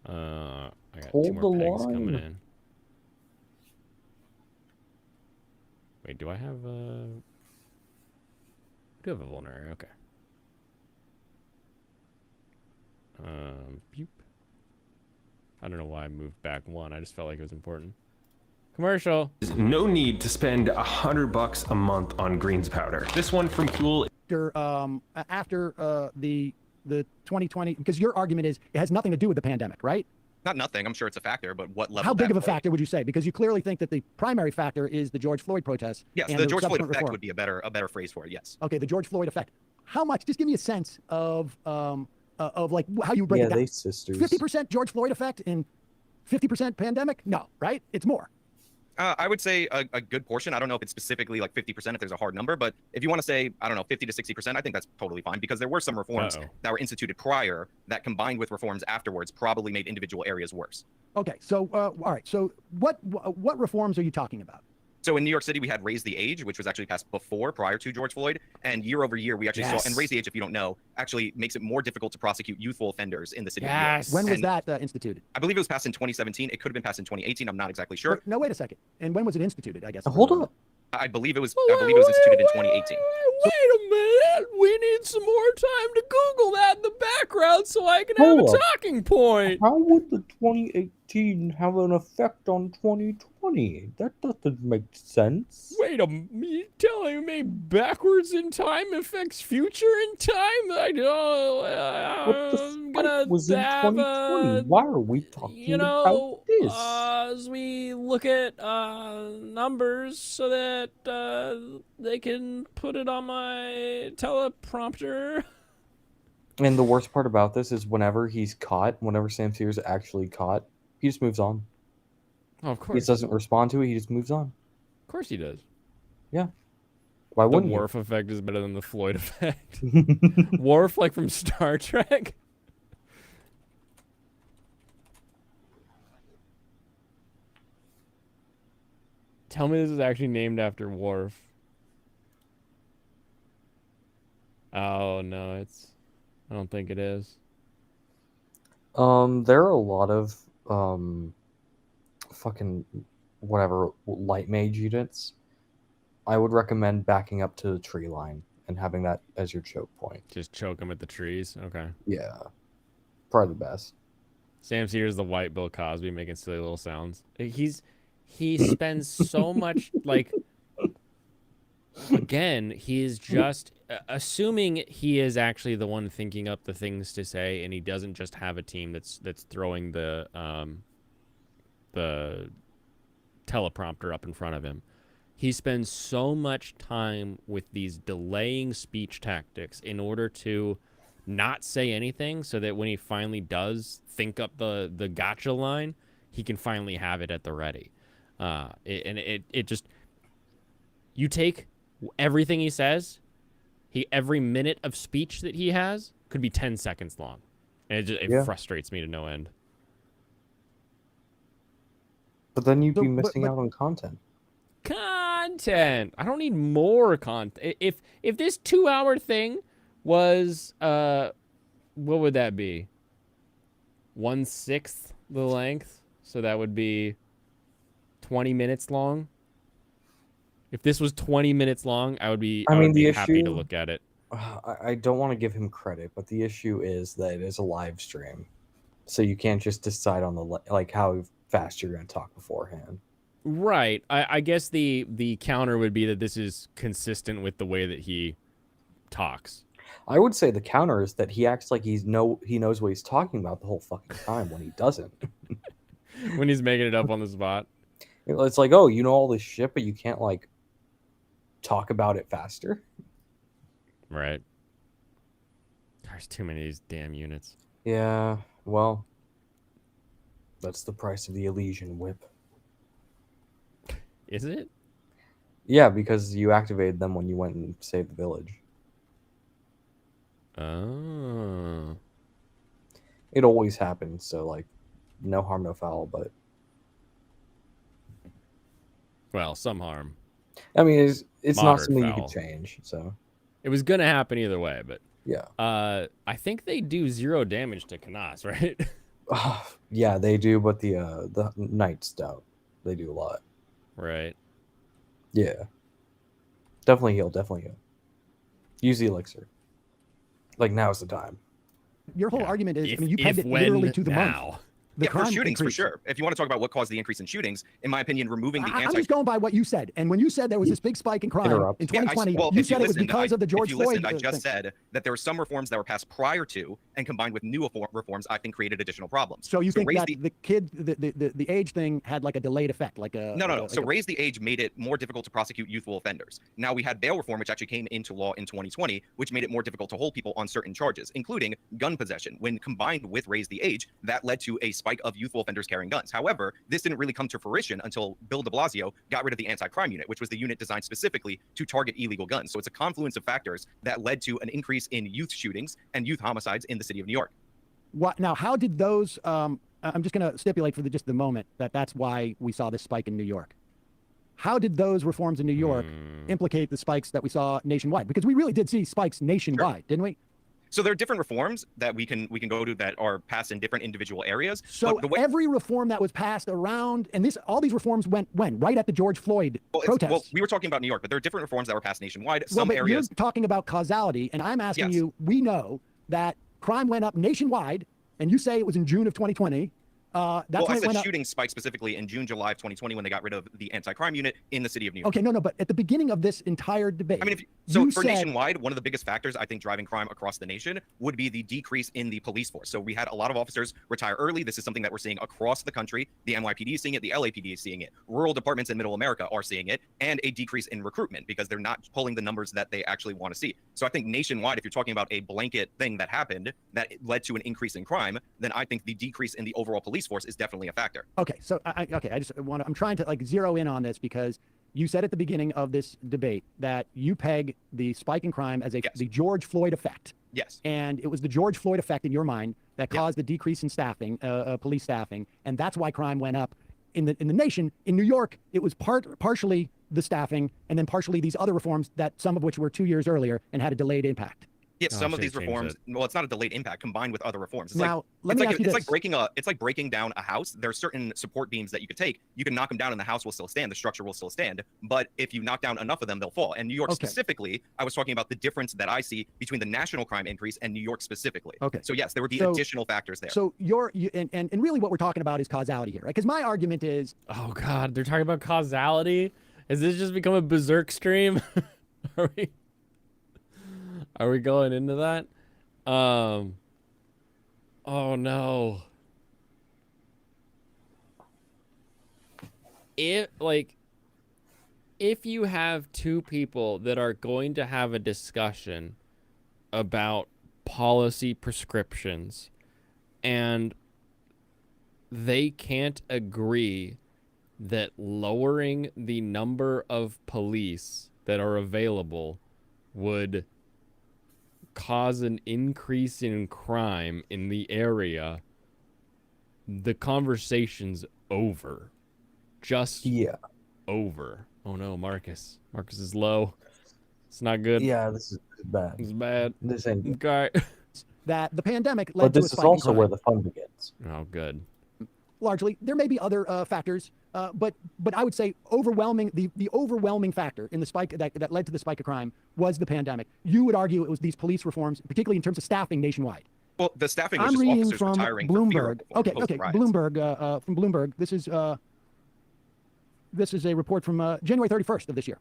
I got Hold 2 more the pegs coming line. in. Wait, do I have a... I do have a vulnerary, okay. Beep. I don't know why I moved back 1. I just felt like it was important. Commercial. no need to spend $100 a month on greens powder. This one from Huel After the 2020, because your argument is it has nothing to do with the pandemic, right? Not nothing. I'm sure it's a factor, but what level? How big that of a played? factor would you say? Because you clearly think that the primary factor is the George Floyd protests. Yes, and the George Floyd subsequent effect reform. would be a better phrase for it. Yes. Okay, the George Floyd effect. How much? Just give me a sense of like how you break Yeah, it down. they sisters. 50% George Floyd effect and 50% pandemic? No, right? It's more. I would say a good portion. I don't know if it's specifically like 50% if there's a hard number, but if you want to say, I don't know, 50 to 60%, I think that's totally fine because there were some reforms that were instituted prior that combined with reforms afterwards probably made individual areas worse. Okay, so all right. So what reforms are you talking about? So in New York City, we had Raise the Age, which was actually passed prior to George Floyd. And year over year, we actually saw, and Raise the Age, if you don't know, actually makes it more difficult to prosecute youthful offenders in the city of New York. When was And that instituted? I believe it was passed in 2017. It could have been passed in 2018. I'm not exactly sure. No, wait a second. And when was it instituted, I guess? Hold up. I believe it was instituted in 2018. Wait a minute. We need some more time to Google that in the background so I can have Hold a up. talking point. How would the 2018 have an effect on 2020? That doesn't make sense. Wait a minute. You telling me backwards in time affects future in time? I know. What the I'm fuck gonna was in have 2020? Why are we talking you know, about this? as we look at numbers so that they can put it on my teleprompter. And the worst part about this is whenever Sam Sears is actually caught, he just moves on. Oh, of He course. just doesn't respond to it. He just moves on. Of course he does. Why The wouldn't Worf effect is better than the Floyd effect. you? Worf, like from Star Trek. Tell me this is actually named after Worf. Oh no, I don't think it is. There are a lot of fucking whatever light mage units. I would recommend backing up to the tree line and having that as your choke point. Just choke him at the trees. Okay. Yeah, probably the best. Sam's here is the white Bill Cosby making silly little sounds. He spends so much like again, he is just assuming he is actually the one thinking up the things to say and he doesn't just have a team that's throwing the teleprompter up in front of him. He spends so much time with these delaying speech tactics in order to not say anything so that when he finally does think up the gotcha line, he can finally have it at the ready. It just, you take everything he says, every minute of speech that he has could be 10 seconds long. And it frustrates me to no end. But then you'd So, be but- missing but- out on content. Content. I don't need more content. If this 2-hour thing was what would that be? 1/6 the length, so that would be 20 minutes long. If this was 20 minutes long, I would be happy to issue- look at it. I don't want to give him credit, but the issue is that it is a live stream, so you can't just decide on the how fast you're going to talk beforehand. Right. I guess the counter would be that this is consistent with the way that he talks. I would say the counter is that he acts like he knows what he's talking about the whole fucking time when he doesn't. When he's making it up on the spot. It's like, oh, you know all this shit, but you can't talk about it faster. Right. There's too many of these damn units. Yeah, well, that's the price of the Elysian Whip. Is it? Yeah, because you activated them when you went and saved the village. Oh. It always happens, so no harm, no foul. But Well, some harm. I mean, it's not Moderate something you foul. can change. So It was gonna happen either way, but yeah, I think they do 0 damage to Canas, right? yeah, they do. But the knights don't. They do a lot. Right. Yeah, definitely heal. Definitely heal. Use the elixir. Now's the time. Your whole Yeah. argument is, If, you pegged if, it when, literally to the month. now. The Yeah, for crime shootings, increase. for sure. If you want to talk about what caused the increase in shootings, in my opinion, removing the I'm just going by what you said. And when you said there was this big spike in crime Interrupt. in Yeah, 2020, well, you if you said it was listened, because of the George if you Floyd listened, I just thing. said that there were some reforms that were passed prior to and combined with new reforms, I think created additional problems. So you think raise that the age thing had a delayed effect, No. So raise the age made it more difficult to prosecute youthful offenders. Now we had bail reform, which actually came into law in 2020, which made it more difficult to hold people on certain charges, including gun possession. When combined with raise the age, that led to a spike of youthful offenders carrying guns. However, this didn't really come to fruition until Bill de Blasio got rid of the anti-crime unit, which was the unit designed specifically to target illegal guns. So it's a confluence of factors that led to an increase in youth shootings and youth homicides in the city of New York. What now? How did those? I'm just going to stipulate for just the moment that's why we saw this spike in New York. How did those reforms in New York implicate the spikes that we saw nationwide? Because we really did see spikes nationwide, didn't we? So there are different reforms that we can go to that are passed in different individual areas. So but the way, every reform that was passed around, and all these reforms went when? Right at the George Floyd protests. well, we were talking about New York, but there are different reforms that were passed nationwide. Well, Some but areas. you're talking about causality, and I'm asking Yes. you. We know that crime went up nationwide, and you say it was in June of 2020. That's Well, I when it went said up. shooting spiked specifically in June, July of 2020 when they got rid of the anti-crime unit in the city of New York. Okay, no, but at the beginning of this entire debate, I mean, so you for said, nationwide, one of the biggest factors I think driving crime across the nation would be the decrease in the police force. So we had a lot of officers retire early. This is something that we're seeing across the country. The NYPD is seeing it. The LAPD is seeing it. Rural departments in Middle America are seeing it, and a decrease in recruitment because they're not pulling the numbers that they actually want to see. So I think nationwide, if you're talking about a blanket thing that happened that led to an increase in crime, then I think the decrease in the overall police force is definitely a factor. okay, so I'm trying to zero in on this because you said at the beginning of this debate that you peg the spike in crime as Yes. the George Floyd effect. Yes. And it was the George Floyd effect in your mind that Yeah. caused the decrease in staffing, police staffing, and that's why crime went up in the nation. In New York, it was partially the staffing, and then partially these other reforms that some of which were 2 years earlier and had a delayed impact. Yeah, Oh, I some of should've these changed reforms. it. Well, it's not a delayed impact combined with other reforms. It's Now, like let me ask you it's this. like breaking down a house. There are certain support beams that you could take. You can knock them down, and the house will still stand. The structure will still stand. But if you knock down enough of them, they'll fall. And New York Okay. specifically, I was talking about the difference that I see between the national crime increase and New York specifically. Okay. So yes, there would be So- additional factors there. So and really what we're talking about is causality here, right? Because my argument is Oh God, they're talking about causality. Has this just become a berserk stream? Are we going into that? Oh no. If you have two people that are going to have a discussion about policy prescriptions and they can't agree that lowering the number of police that are available would cause an increase in crime in the area, the conversation's over. Just Yeah. over. Oh no, Marcus. Marcus is low. It's not good. Yeah, this is bad. It's bad. This ain't good. Okay. that the pandemic led But to a this is spike in also crime. where the fun begins. Oh, good. Largely, there may be other factors, but I would say the overwhelming factor in the spike that led to the spike of crime was the pandemic. You would argue it was these police reforms, particularly in terms of staffing nationwide. Well, the staffing was I'm just reading officers from retiring for fear of Bloomberg. Okay, post-riots. Bloomberg from Bloomberg. This is a report from January 31st of this year.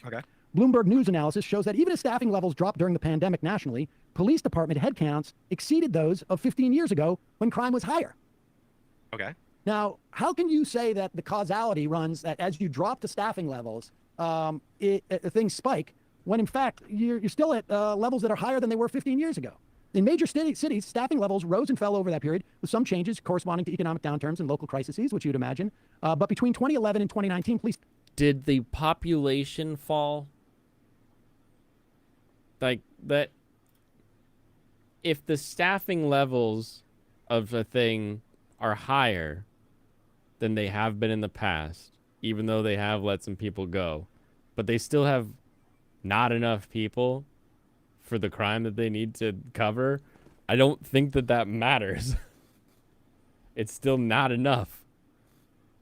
Okay. Bloomberg News analysis shows that even as staffing levels dropped during the pandemic nationally, police department headcounts exceeded those of 15 years ago when crime was higher. Okay. Now, how can you say that the causality runs that as you drop the staffing levels, things spike, when in fact you're still at levels that are higher than they were 15 years ago? In major cities, staffing levels rose and fell over that period, with some changes corresponding to economic downturns and local crises, which you'd imagine. But between 2011 and 2019, police... Did the population fall? Like, that... If the staffing levels of a thing are higher than they have been in the past, even though they have let some people go, but they still have not enough people for the crime that they need to cover, I don't think that matters. It's still not enough.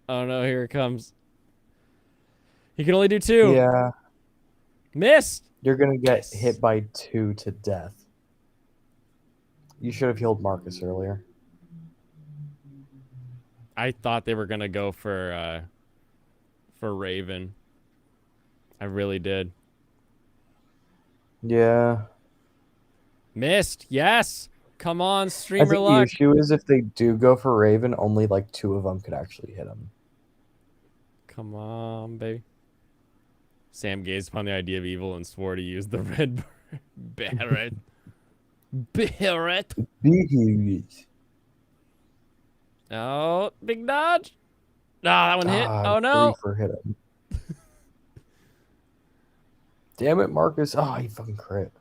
Oh no, here it comes. He can only do 2. Yeah, Missed! you're gonna get Yes. hit by 2 to death. You should have healed Marcus earlier. I thought they were gonna go for Raven. I really did. Yeah. Missed. Yes. Come on, I streamer think the luck. issue is if they do go for Raven, only like 2 of them could actually hit him. Come on, baby. Sam gazed upon the idea of evil and swore to use the red Barrett. Barrett. Oh, big dodge. Ah, that one hit. Oh no. For hit him. Damn it, Marcus. Oh, he fucking crit.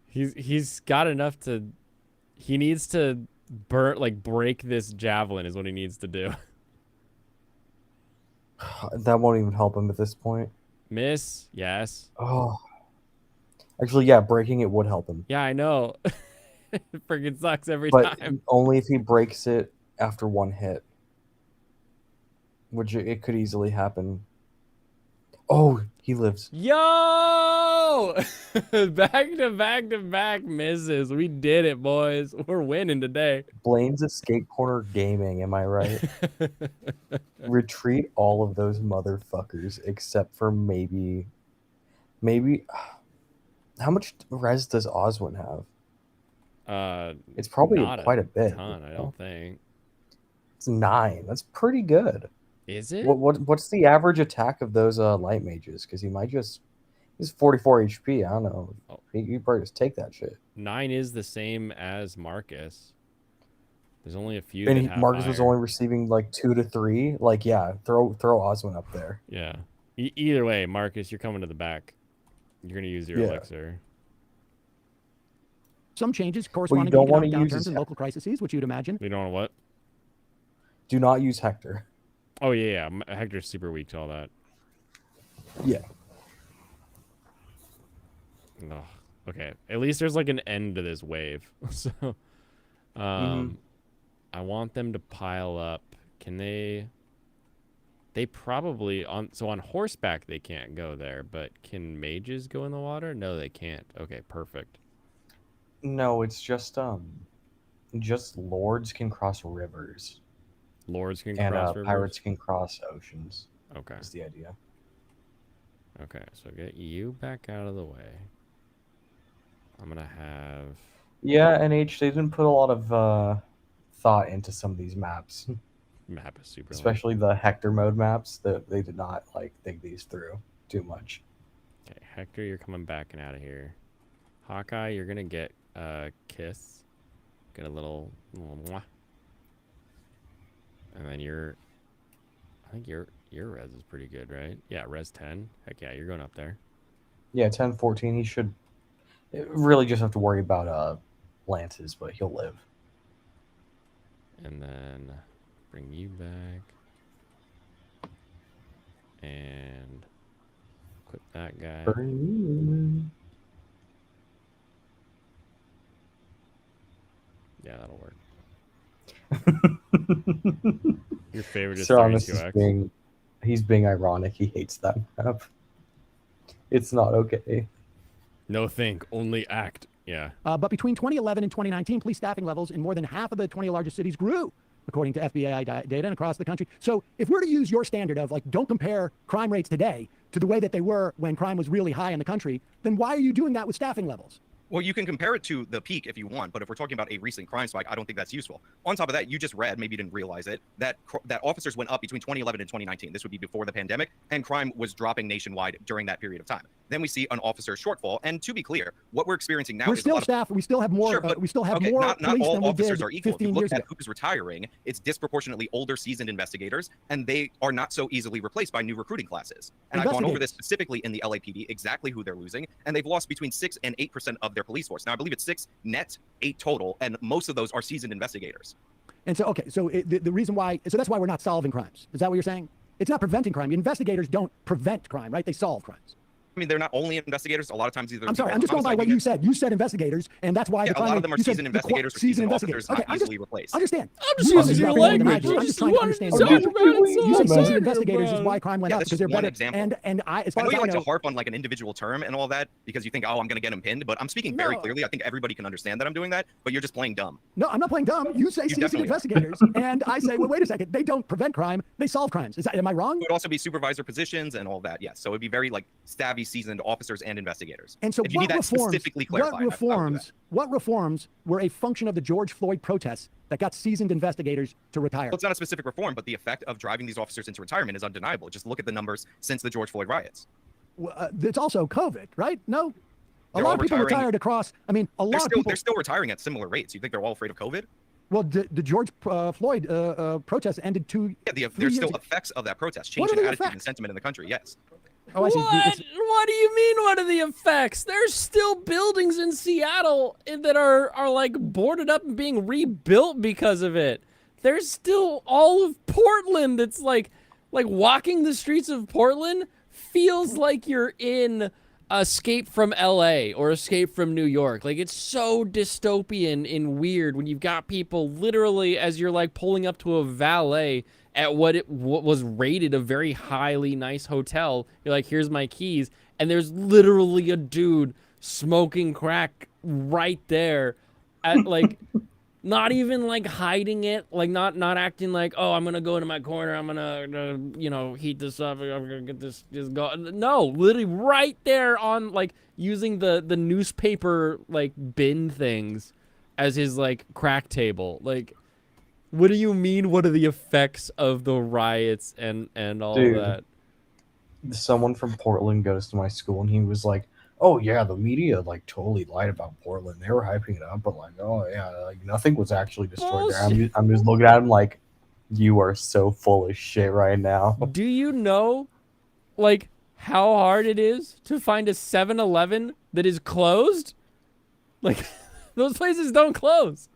He's got enough to. He needs to break this javelin is what he needs to do. That won't even help him at this point. Miss. Yes. Oh. Actually, yeah, breaking it would help him. Yeah, I know. It freaking sucks every But time. only if he breaks it after 1 hit. Which it could easily happen. Oh, he lives. Yo! Back to back to back misses. We did it, boys. We're winning today. Blaine's Escape Corner Gaming, am I right? Retreat all of those motherfuckers except for maybe. How much res does Oswin have? It's probably not quite a bit. ton, I don't think. It's 9. That's pretty good. Is it? What's the average attack of those light mages? Because he might just he's 44 HP. I don't know. Oh. He probably just take that shit. 9 is the same as Marcus. There's only a few. And that have Marcus was higher. only receiving like 2 to 3. Like yeah, throw Oswin up there. Yeah. Either way, Marcus, you're coming to the back. You're gonna use your Yeah. elixir. Some changes corresponding don't to wanna economic use downturns his- and local crises, which you'd imagine. We don't know what. Do not use Hector. Oh yeah. Hector's super weak to all that. Yeah. Ugh. Okay, at least there's like an end to this wave. So, I want them to pile up. Can they? They probably on horseback they can't go there, but can mages go in the water? No, they can't. Okay, perfect. No, it's just lords can cross rivers Lords can and cross rivers. pirates can cross oceans. Okay. Is the idea. Okay, so get you back out of the way. I'm gonna have Yeah, NH, they didn't put a lot of thought into some of these maps, map is super. especially the Hector mode maps. That they did not like think these through too much. Okay, Hector, you're coming back and out of here. Hawkeye, you're gonna get a kiss, get a little mwah. And then I think your res is pretty good, right? Yeah, res 10. Heck yeah, you're going up there. Yeah, 10-14. He should really just have to worry about lances, but he'll live. And then bring you back. And equip that guy. Yeah, that'll work. Your favorite is Seramis is 32x. he's being ironic. He hates that map. It's not okay. No think, only act. Yeah. But between 2011 and 2019, police staffing levels in more than half of the 20 largest cities grew, according to FBI data and across the country. So if we're to use your standard of like, don't compare crime rates today to the way that they were when crime was really high in the country, then why are you doing that with staffing levels? Well, you can compare it to the peak if you want, but if we're talking about a recent crime spike, I don't think that's useful. On top of that, you just read, maybe you didn't realize it, that officers went up between 2011 and 2019. This would be before the pandemic, and crime was dropping nationwide during that period of time. Then we see an officer shortfall, and to be clear, what we're experiencing now We're is still staff. We still have more. Sure, but- we still have okay, more not police all than we officers did are equal. If you 15 look years at ago. who's retiring, it's disproportionately older, seasoned investigators, and they are not so easily replaced by new recruiting classes. And I've gone over this specifically in the LAPD, exactly who they're losing, and they've lost between 6 and 8% of their police force. Now, I believe it's 6 net, 8 total, and most of those are seasoned investigators. And so, okay, so the reason why, so that's why we're not solving crimes. Is that what you're saying? It's not preventing crime. Investigators don't prevent crime, right? They solve crimes. I mean, they're not only investigators. A lot of times, either I'm sorry, I'm just going by what you said. You said investigators, and that's why Yeah, the a crime lot rate- of them are you said seasoned the investigators or seasoned seasoned investigators. officers, Okay, not easily replaced. Understand. I'm just You using said your better than I language. do. I'm I just just trying to wanted understand. to what talk you're about it doing. so You said much. seasoned investigators is why crime went Yeah, up that's because they're just one better. example. And I, as I far know as you I like to know, harp on like an individual term and all that because you think, oh, I'm going to get him pinned. But I'm speaking very No. clearly. I think everybody can understand that I'm doing that, but you're just playing dumb. no, I'm not playing dumb. You say seasoned definitely are. investigators, and I say, well, wait a second. They don't prevent crime. They solve crimes. Am I wrong? It would also be supervisor positions and all that. Yes. So it'd be very like stabby, seasoned officers and investigators. And so if you what need that reforms, specifically clarified, what reforms were a function of the George Floyd protests that got seasoned investigators to retire? Well, it's not a specific reform, but the effect of driving these officers into retirement is undeniable. Just look at the numbers since the George Floyd riots. It's also COVID, right? No? A They're lot all of people retiring. retired across, I mean, a lot of people. They're still retiring at similar rates. You think they're all afraid of COVID? Well, the George Floyd protests ended Yeah, there's still effects of that protest, What change are in the attitude and effects? sentiment in the country. Yes. Oh, I see. What do you mean? What are the effects? There's still buildings in Seattle that are like boarded up and being rebuilt because of it. There's still all of Portland that's like walking the streets of Portland feels like you're in Escape from LA or Escape from New York. Like, it's so dystopian and weird when you've got people literally as you're like pulling up to a valet at what was rated a very highly nice hotel. You're like, here's my keys. And there's literally a dude smoking crack right there at like, not even like hiding it, like not acting like, oh, I'm gonna go into my corner, I'm gonna heat this up, I'm gonna get this go. No, literally right there on like using the newspaper like bin things as his like crack table. Like, what do you mean? What are the effects of the riots and all Dude. that? Someone from Portland goes to my school and he was like, oh yeah, the media like totally lied about Portland. They were hyping it up, but like, oh yeah, like nothing was actually destroyed there. I'm just looking at him like, you are so full of shit right now. Do you know, like, how hard it is to find a 7-Eleven that is closed? Like, those places don't close.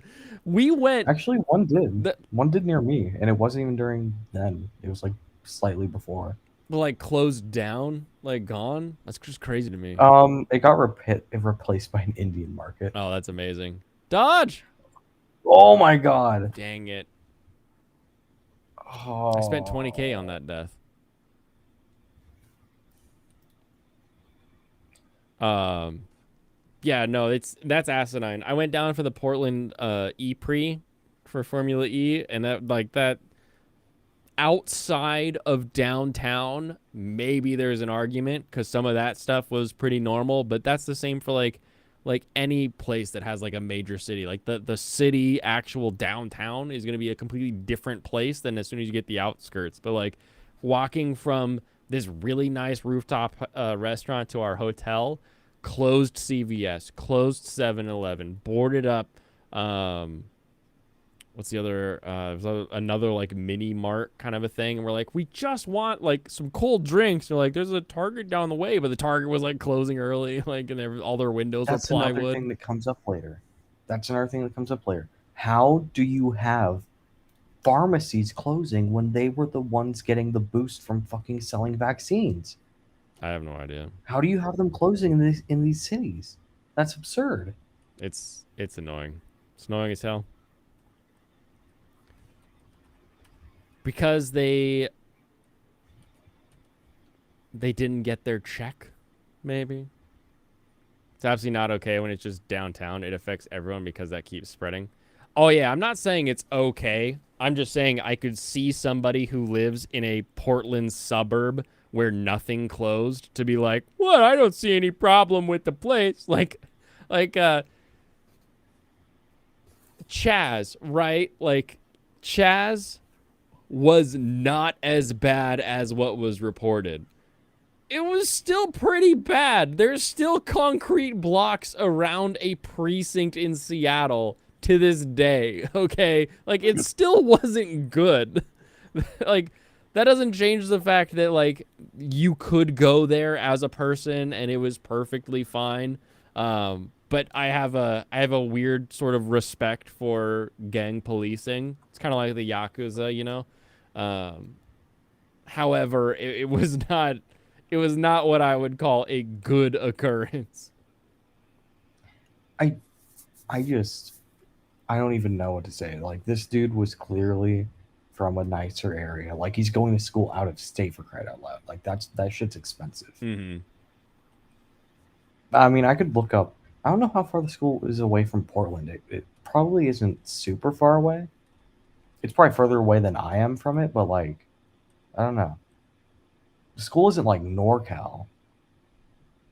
We went. Actually, one did. One did near me, and it wasn't even during then. It was like slightly before. Like closed down, like gone. That's just crazy to me. It got replaced by an Indian market. Oh, that's amazing. Dodge. Oh my god. Dang it. Oh. I spent 20K on that death. Yeah, no, that's asinine. I went down for the Portland E-Prix for Formula E, and that outside of downtown, maybe there's an argument because some of that stuff was pretty normal, but that's the same for like any place that has like a major city. Like the city actual downtown is going to be a completely different place than as soon as you get the outskirts. But like walking from this really nice rooftop restaurant to our hotel, closed CVS, closed 7-Eleven, boarded up what's the other another like mini mart kind of a thing, and we're like, we just want like some cold drinks. They're like, there's a Target down the way, but the Target was like closing early, like, and all their windows That's were another plywood. thing that comes up later. How do you have pharmacies closing when they were the ones getting the boost from fucking selling vaccines? I have no idea. How do you have them closing in these cities? That's absurd. It's annoying. It's annoying as hell. Because they didn't get their check, maybe. It's absolutely not okay when it's just downtown. It affects everyone because that keeps spreading. Oh, yeah, I'm not saying it's okay. I'm just saying I could see somebody who lives in a Portland suburb where nothing closed to be like, what? I don't see any problem with the place. Like Chaz, right? Like, Chaz was not as bad as what was reported. It was still pretty bad. There's still concrete blocks around a precinct in Seattle to this day, okay? Like, it still wasn't good. Like, that doesn't change the fact that, like, you could go there as a person and it was perfectly fine. But I have a weird sort of respect for gang policing. It's kind of like the Yakuza, you know? However, it was not what I would call a good occurrence. I don't even know what to say. Like, this dude was clearly from a nicer area. Like, he's going to school out of state, for crying out loud. Like, that shit's expensive. Mm-hmm. I mean, I could look up. I don't know how far the school is away from Portland. It probably isn't super far away. It's probably further away than I am from it, but like, I don't know. The school isn't like NorCal.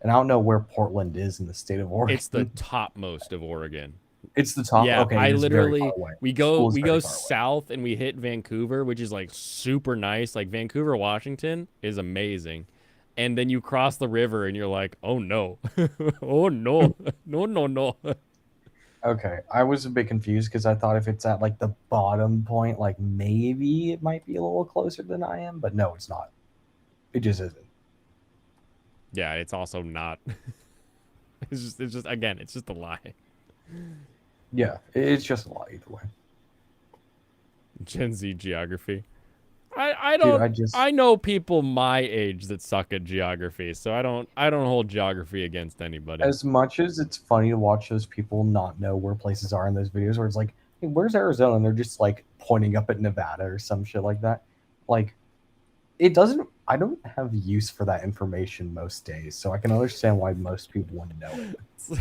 And I don't know where Portland is in the state of Oregon. It's the topmost of Oregon. It's the top. Yeah, Okay, I it is very literally far away. we The go school is very far away. south and we hit Vancouver, which is like super nice. Like Vancouver, Washington is amazing. And then you cross the river and you're like, oh no. Oh no. No. Okay, I was a bit confused because I thought if it's at like the bottom point, like maybe it might be a little closer than I am, but no, it's not. It just isn't. Yeah, it's also not. It's just again, it's just a lie. Yeah, it's just a lot either way. Gen Z geography. I don't Dude, I know people my age that suck at geography, so I don't hold geography against anybody. As much as it's funny to watch those people not know where places are in those videos, where it's like, hey, where's Arizona? And they're just like pointing up at Nevada or some shit like that. Like, it doesn't. I don't have use for that information most days, so I can understand why most people want to know it.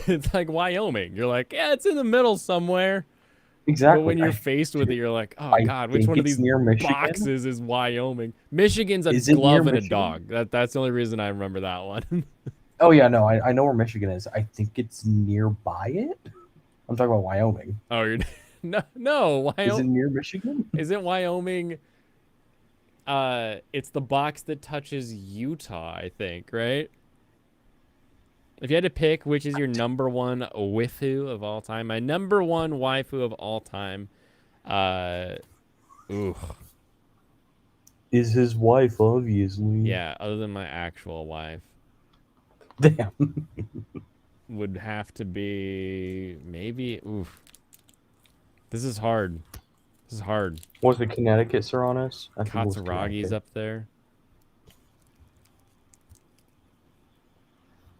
It's like Wyoming. You're like, yeah, it's in the middle somewhere. Exactly. But when you're faced with it, you're like, oh I God, which think one of it's these near Michigan. boxes is Wyoming? Michigan's a Is it near glove and a Michigan? dog. That's the only reason I remember that one. Oh yeah, no, I know where Michigan is. I think it's nearby it. I'm talking about Wyoming. Oh, you're no, Is it Wyoming. near Michigan? Isn't Wyoming? It's the box that touches Utah, I think, right? If you had to pick which is your number one waifu of all time, my number one waifu of all time, Is his wife, obviously. yeah, other than my actual wife, Damn. would have to be maybe. This is hard. This is hard. Was it Connecticut, Serranos? Katsuragi's up there.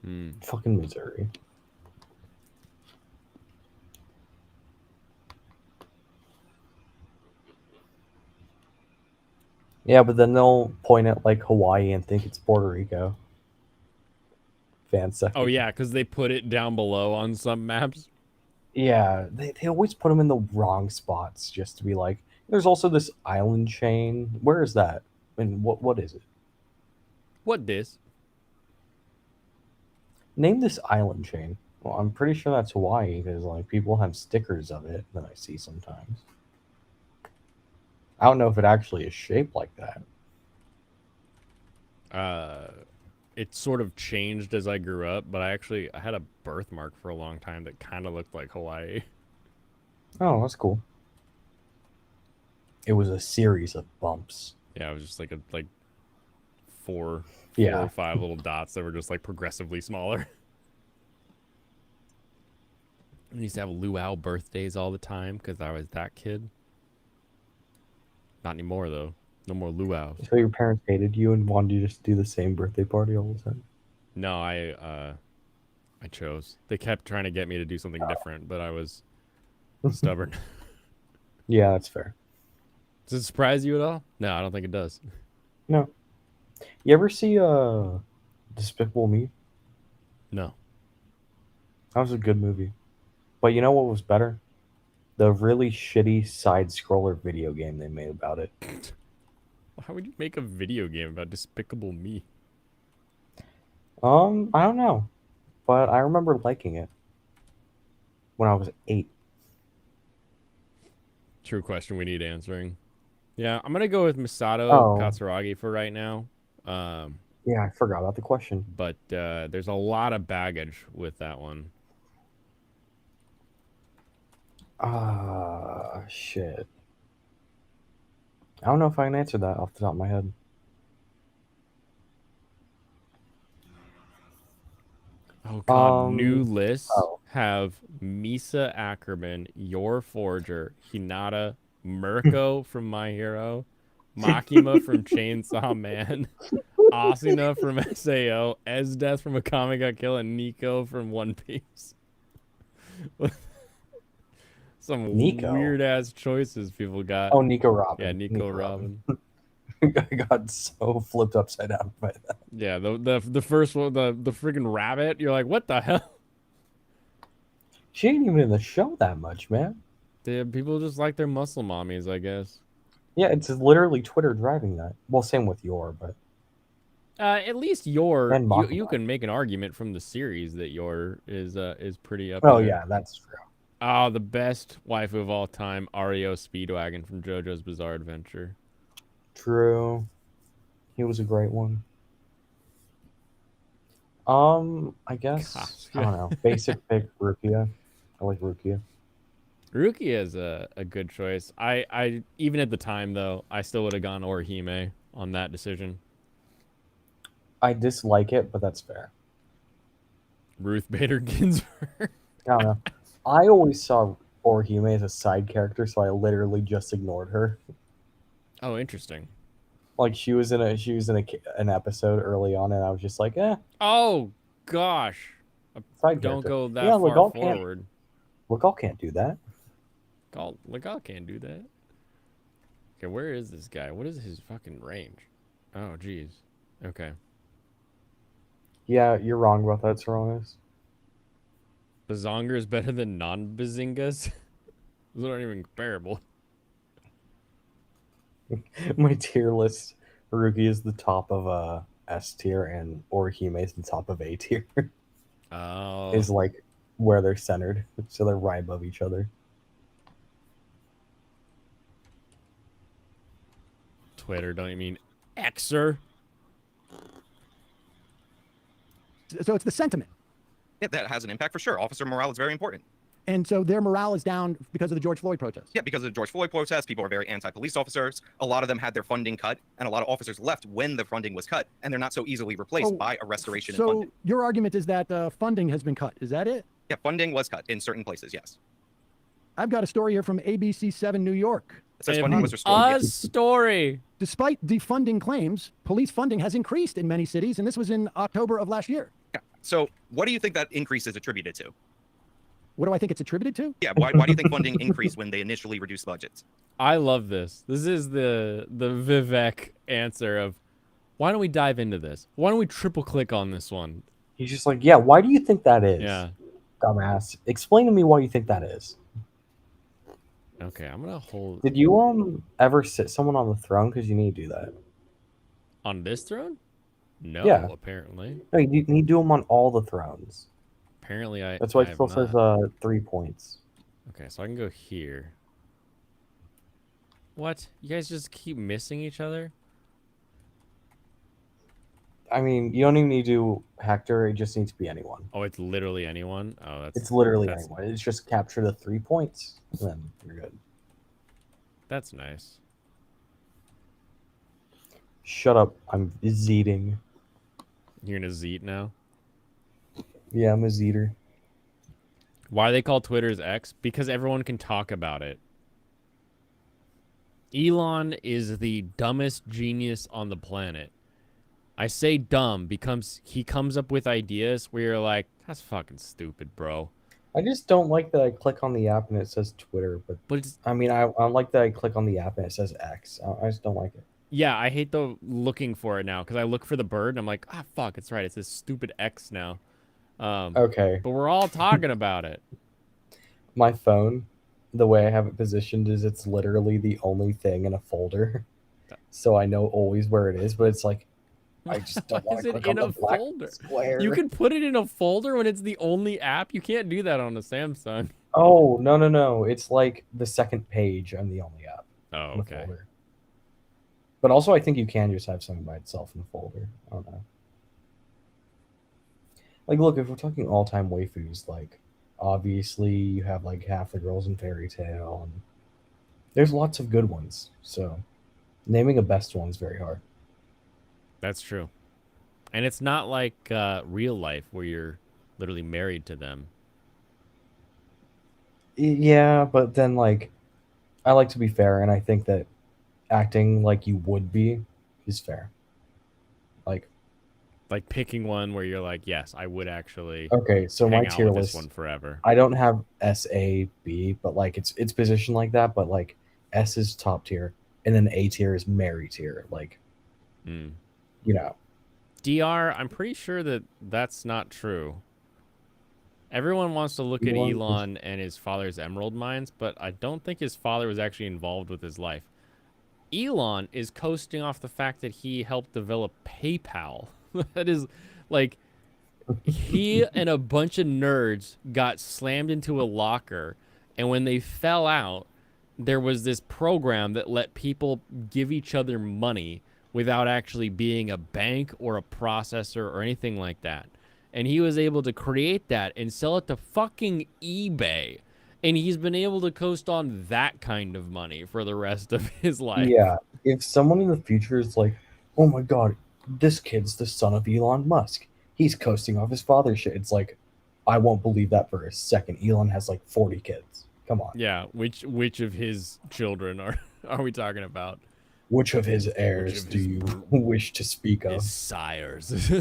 Fucking Missouri. Yeah, but then they'll point at like Hawaii and think it's Puerto Rico. Fancy. Oh yeah, because they put it down below on some maps. Yeah, they always put them in the wrong spots just to be like, there's also this island chain. Where is that? And what is it? What this? Name this island chain. Well, I'm pretty sure that's Hawaii because like people have stickers of it that I see sometimes. I don't know if it actually is shaped like that. It sort of changed as I grew up, but I had a birthmark for a long time that kind of looked like Hawaii. Oh, that's cool. It was a series of bumps. Yeah, it was just like four Yeah. or five little dots that were just like progressively smaller. I used to have luau birthdays all the time because I was that kid. Not anymore though. No more luau's. So your parents hated you and wanted you to just do the same birthday party all the time? No, I chose. They kept trying to get me to do something different, but I was stubborn. Yeah, that's fair. Does it surprise you at all? No, I don't think it does. No. You ever see Despicable Me? No. That was a good movie. But you know what was better? The really shitty side scroller video game they made about it. How would you make a video game about Despicable Me? I don't know. But I remember liking it when I was 8. True question we need answering. Yeah, I'm gonna go with Masato Oh. Katsuragi for right now. Yeah, I forgot about the question. But there's a lot of baggage with that one. Shit. I don't know if I can answer that off the top of my head. Oh god, new Um, lists oh. have Misa Ackerman, Your Forger, Hinata, Mirko from My Hero, Makima from Chainsaw Man, Asuna from SAO, Esdeath from A Comic Got Kill, and Nico from One Piece. Some Nico? weird ass choices people got. Oh, Nico Robin. Yeah, Nico Robin. I got so flipped upside down by that. Yeah, the first one, the freaking rabbit. You're like, what the hell? She ain't even in the show that much, man. People just like their muscle mommies, I guess. Yeah, it's literally Twitter driving that. Well, same with Yor, but At least And you Makima. can make an argument from the series that Yor is pretty up oh there. yeah, that's true. Oh, the best waifu of all time, Ario Speedwagon from JoJo's Bizarre Adventure. True. He was a great one. I guess Gosh. I don't know. Basic pick Rukia. I like Rukia. Rukia is a good choice. I even at the time though, I still would have gone Orihime on that decision. I dislike it, but that's fair. Ruth Bader Ginsburg. I don't know. I always saw Orihime as a side character, so I literally just ignored her. Oh, interesting. Like she was in an episode early on, and I was just like, Oh gosh. side Don't character. go that Yeah, far Legal can't. forward. Legal can't do that. Legal can't do that. Okay, where is this guy? What is his fucking range? Oh, jeez. Okay. Yeah, you're wrong about that, Saronis. Bazonga is better than non-Bazingas? Those aren't even comparable. My tier list, Ruki is the top of S tier, and Orihime is the top of A tier. Oh. Is like where they're centered, so they're right above each other. Twitter, don't you mean Xer? So it's the sentiment. Yeah, that has an impact for sure. Officer morale is very important. And so their morale is down because of the George Floyd protests. Yeah, because of the George Floyd protests, people are very anti-police officers. A lot of them had their funding cut, and a lot of officers left when the funding was cut, and they're not so easily replaced Oh, by a restoration in So funding. your argument is that funding has been cut. Is that it? Yeah, funding was cut in certain places, yes. I've got a story here from ABC7 New York. It says funding was restored. A Yes. story. Despite defunding claims, police funding has increased in many cities, and this was in October of last year. So what do you think that increase is attributed to? What do I think it's attributed to? Yeah, why do you think funding increased when they initially reduced budgets? I love this. This is the Vivek answer of, why don't we dive into this? Why don't we triple click on this one? He's just like, yeah, why do you think that is? Yeah. Dumbass. Explain to me why you think that is. Okay, I'm gonna hold Did you ever sit someone on the throne? Because you need to do that. on this throne. No, Yeah. apparently. No, you need to do them on all the thrones. Apparently, I. That's why I it have still says not. 3 points. Okay, so I can go here. What? You guys just keep missing each other? I mean, you don't even need to do Hector. It just needs to be anyone. Oh, it's literally anyone. Oh, that's. It's literally that's, anyone. It's just capture the 3 points, and then you're good. That's nice. Shut up. I'm zeeting. You're gonna zeet now. Yeah, I'm a zeeter. Why they call Twitter's X? Because everyone can talk about it. Elon is the dumbest genius on the planet. I say dumb because he comes up with ideas where you're like, that's fucking stupid, bro. I just don't like that I click on the app and it says Twitter, but But it's, I mean, I like that I click on the app and it says X. I just don't like it. yeah, I hate the looking for it now because I look for the bird and I'm like, ah, fuck, it's right. It's this stupid X now. Okay. But we're all talking about it. My phone, the way I have it positioned is it's literally the only thing in a folder. So I know always where it is, but it's like, I just don't Why want is to it click on in the a black folder? square. You can put it in a folder when it's the only app. You can't do that on a Samsung. Oh, no. It's like the second page on the only app. Oh, in the okay. folder. But also, I think you can just have something by itself in the folder. I don't know. Like, look, if we're talking all-time waifus, like, obviously you have like half the girls in Fairy Tale, and there's lots of good ones. So, naming a best one is very hard. That's true. And it's not like real life where you're literally married to them. Yeah, but then like, I like to be fair, and I think that acting like you would be is fair. Like picking one where you're like, yes, I would actually Okay, so hang my out tier with this list, one forever. I don't have S, A, B, but like it's positioned like that. But like S is top tier, and then A tier is Mary tier. Like, Mm. you know, DR, I'm pretty sure that that's not true. Everyone wants to look at Elon is- Elon and his father's emerald mines, but I don't think his father was actually involved with his life. Elon is coasting off the fact that he helped develop PayPal. That is like he and a bunch of nerds got slammed into a locker, and when they fell out, there was this program that let people give each other money without actually being a bank or a processor or anything like that. And he was able to create that and sell it to fucking eBay. And he's been able to coast on that kind of money for the rest of his life. yeah. If someone in the future is like, "Oh my god, this kid's the son of Elon Musk. He's coasting off his father's shit," it's like, I won't believe that for a second. Elon has like 40 kids. Come on. Yeah, which of his children are we talking about? Which of his heirs of do his you wish to speak of? His sires.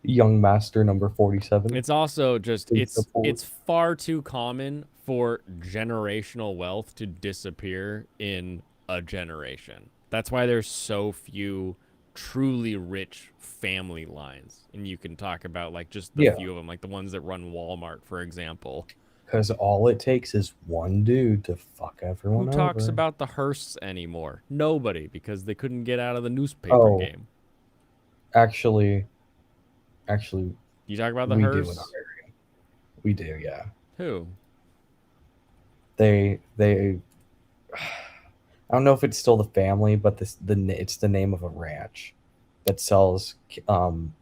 Young Master number 47. It's also just Big support. it's far too common for generational wealth to disappear in a generation. That's why there's so few truly rich family lines. And you can talk about like just the Yeah. few of them, like the ones that run Walmart, for example. Because all it takes is one dude to fuck everyone Who over. talks about the Hearsts anymore? Nobody, because they couldn't get out of the newspaper Oh. game. Actually, You talk about the we do in Hearsts? our area. We do, yeah. Who? They I don't know if it's still the family, but it's the name of a ranch that sells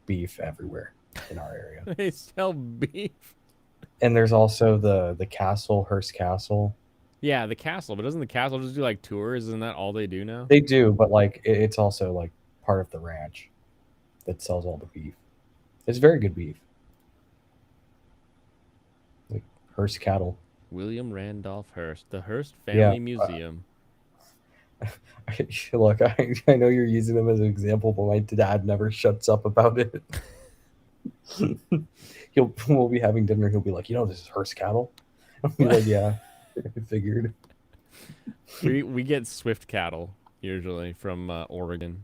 beef everywhere in our area. They sell beef. And there's also the castle, Hearst Castle. Yeah, the castle, but doesn't the castle just do like tours? Isn't that all they do now? They do, but like it's also like part of the ranch that sells all the beef. It's very good beef. Like Hearst cattle. William Randolph Hearst, the Hearst Yeah, Family Museum. Look, I know you're using them as an example, but my dad never shuts up about it. We'll be having dinner. He'll be like, this is Hearst cattle. I'll be like, yeah, I figured. We get Swift cattle usually from Oregon.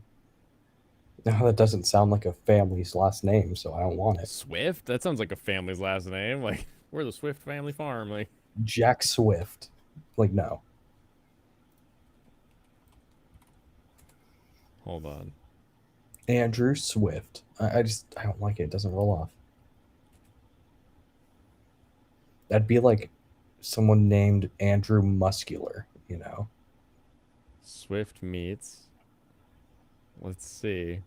No, that doesn't sound like a family's last name, so I don't want it. Swift? That sounds like a family's last name. Like, we're the Swift family farm. Like, Jack Swift. Like, no. hold on. Andrew Swift. I don't like it. It doesn't roll off. That'd be like someone named Andrew Muscular, Swift meets. Let's see.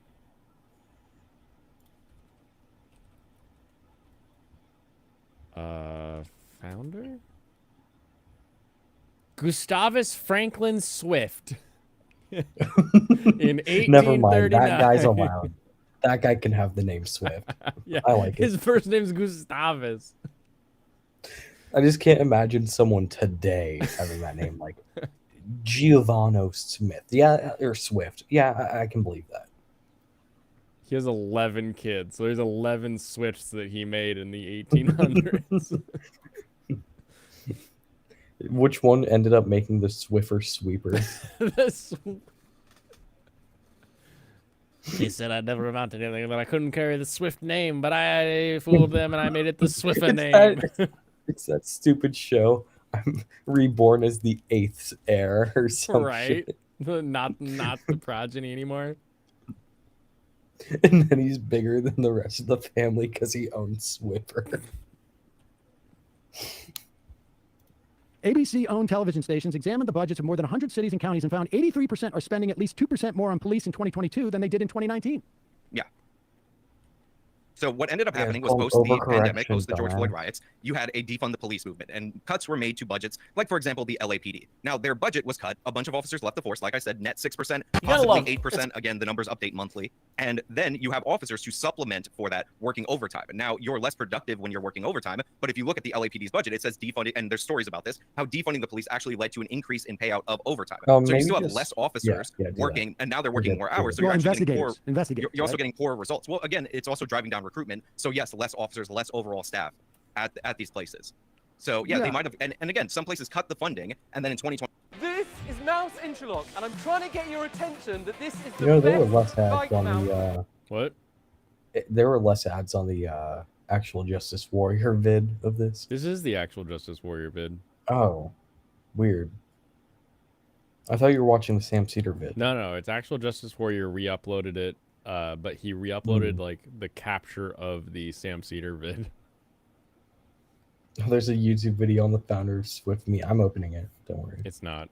Founder? Gustavus Franklin Swift. In 1839. Never mind. That guy's allowed. That guy can have the name Swift. Yeah, I like it. his first name's Gustavus. I just can't imagine someone today having that name, like Giovanni Smith. Yeah, or Swift. Yeah, I can believe that. He has 11 kids, so there's 11 Swifts that he made in the 1800s. Which one ended up making the Swiffer Sweeper? He said I'd never amount to anything, but I couldn't carry the Swift name, but I fooled them and I made it the Swiffer name. It's that stupid show. I'm reborn as the 8th heir or something. Right? Not the progeny anymore. And then he's bigger than the rest of the family because he owns Swiffer. ABC-owned television stations examined the budgets of more than 100 cities and counties and found 83% are spending at least 2% more on police in 2022 than they did in 2019. Yeah. So what ended up Yeah, happening was called post the pandemic, overcorrection, post the George Floyd dumbass. riots, you had a defund the police movement, and cuts were made to budgets, like for example the LAPD. Now their budget was cut. A bunch of officers left the force. Like I said, net 6%, possibly 8%. Again, the numbers update monthly. And then you have officers to supplement for that working overtime. And now you're less productive when you're working overtime. But if you look at the LAPD's budget, it says defunding, and there's stories about this, how defunding the police actually led to an increase in payout of overtime. So you Maybe still have just- less officers do that. working, and now they're working Yeah, more do hours. it. So you're Well, actually getting poor. investigators. You're also right? getting poor results. Well, again, it's also driving down recruitment. So yes, less officers, less overall staff at these places. So yeah, Yeah. they might have, and again, some places cut the funding, and then in 2020. This is Mouse Interlock, and I'm trying to get your attention that this is the There were best less ads bike on mount. the What? there were less ads on the actual Justice Warrior vid of this. This is the actual Justice Warrior vid. Oh, weird. I thought you were watching the Sam Cedar vid. No, it's actual Justice Warrior re-uploaded it, but he re-uploaded like the capture of the Sam Cedar vid. There's a YouTube video on the founder of Swift Me. I'm opening it. Don't worry. It's not.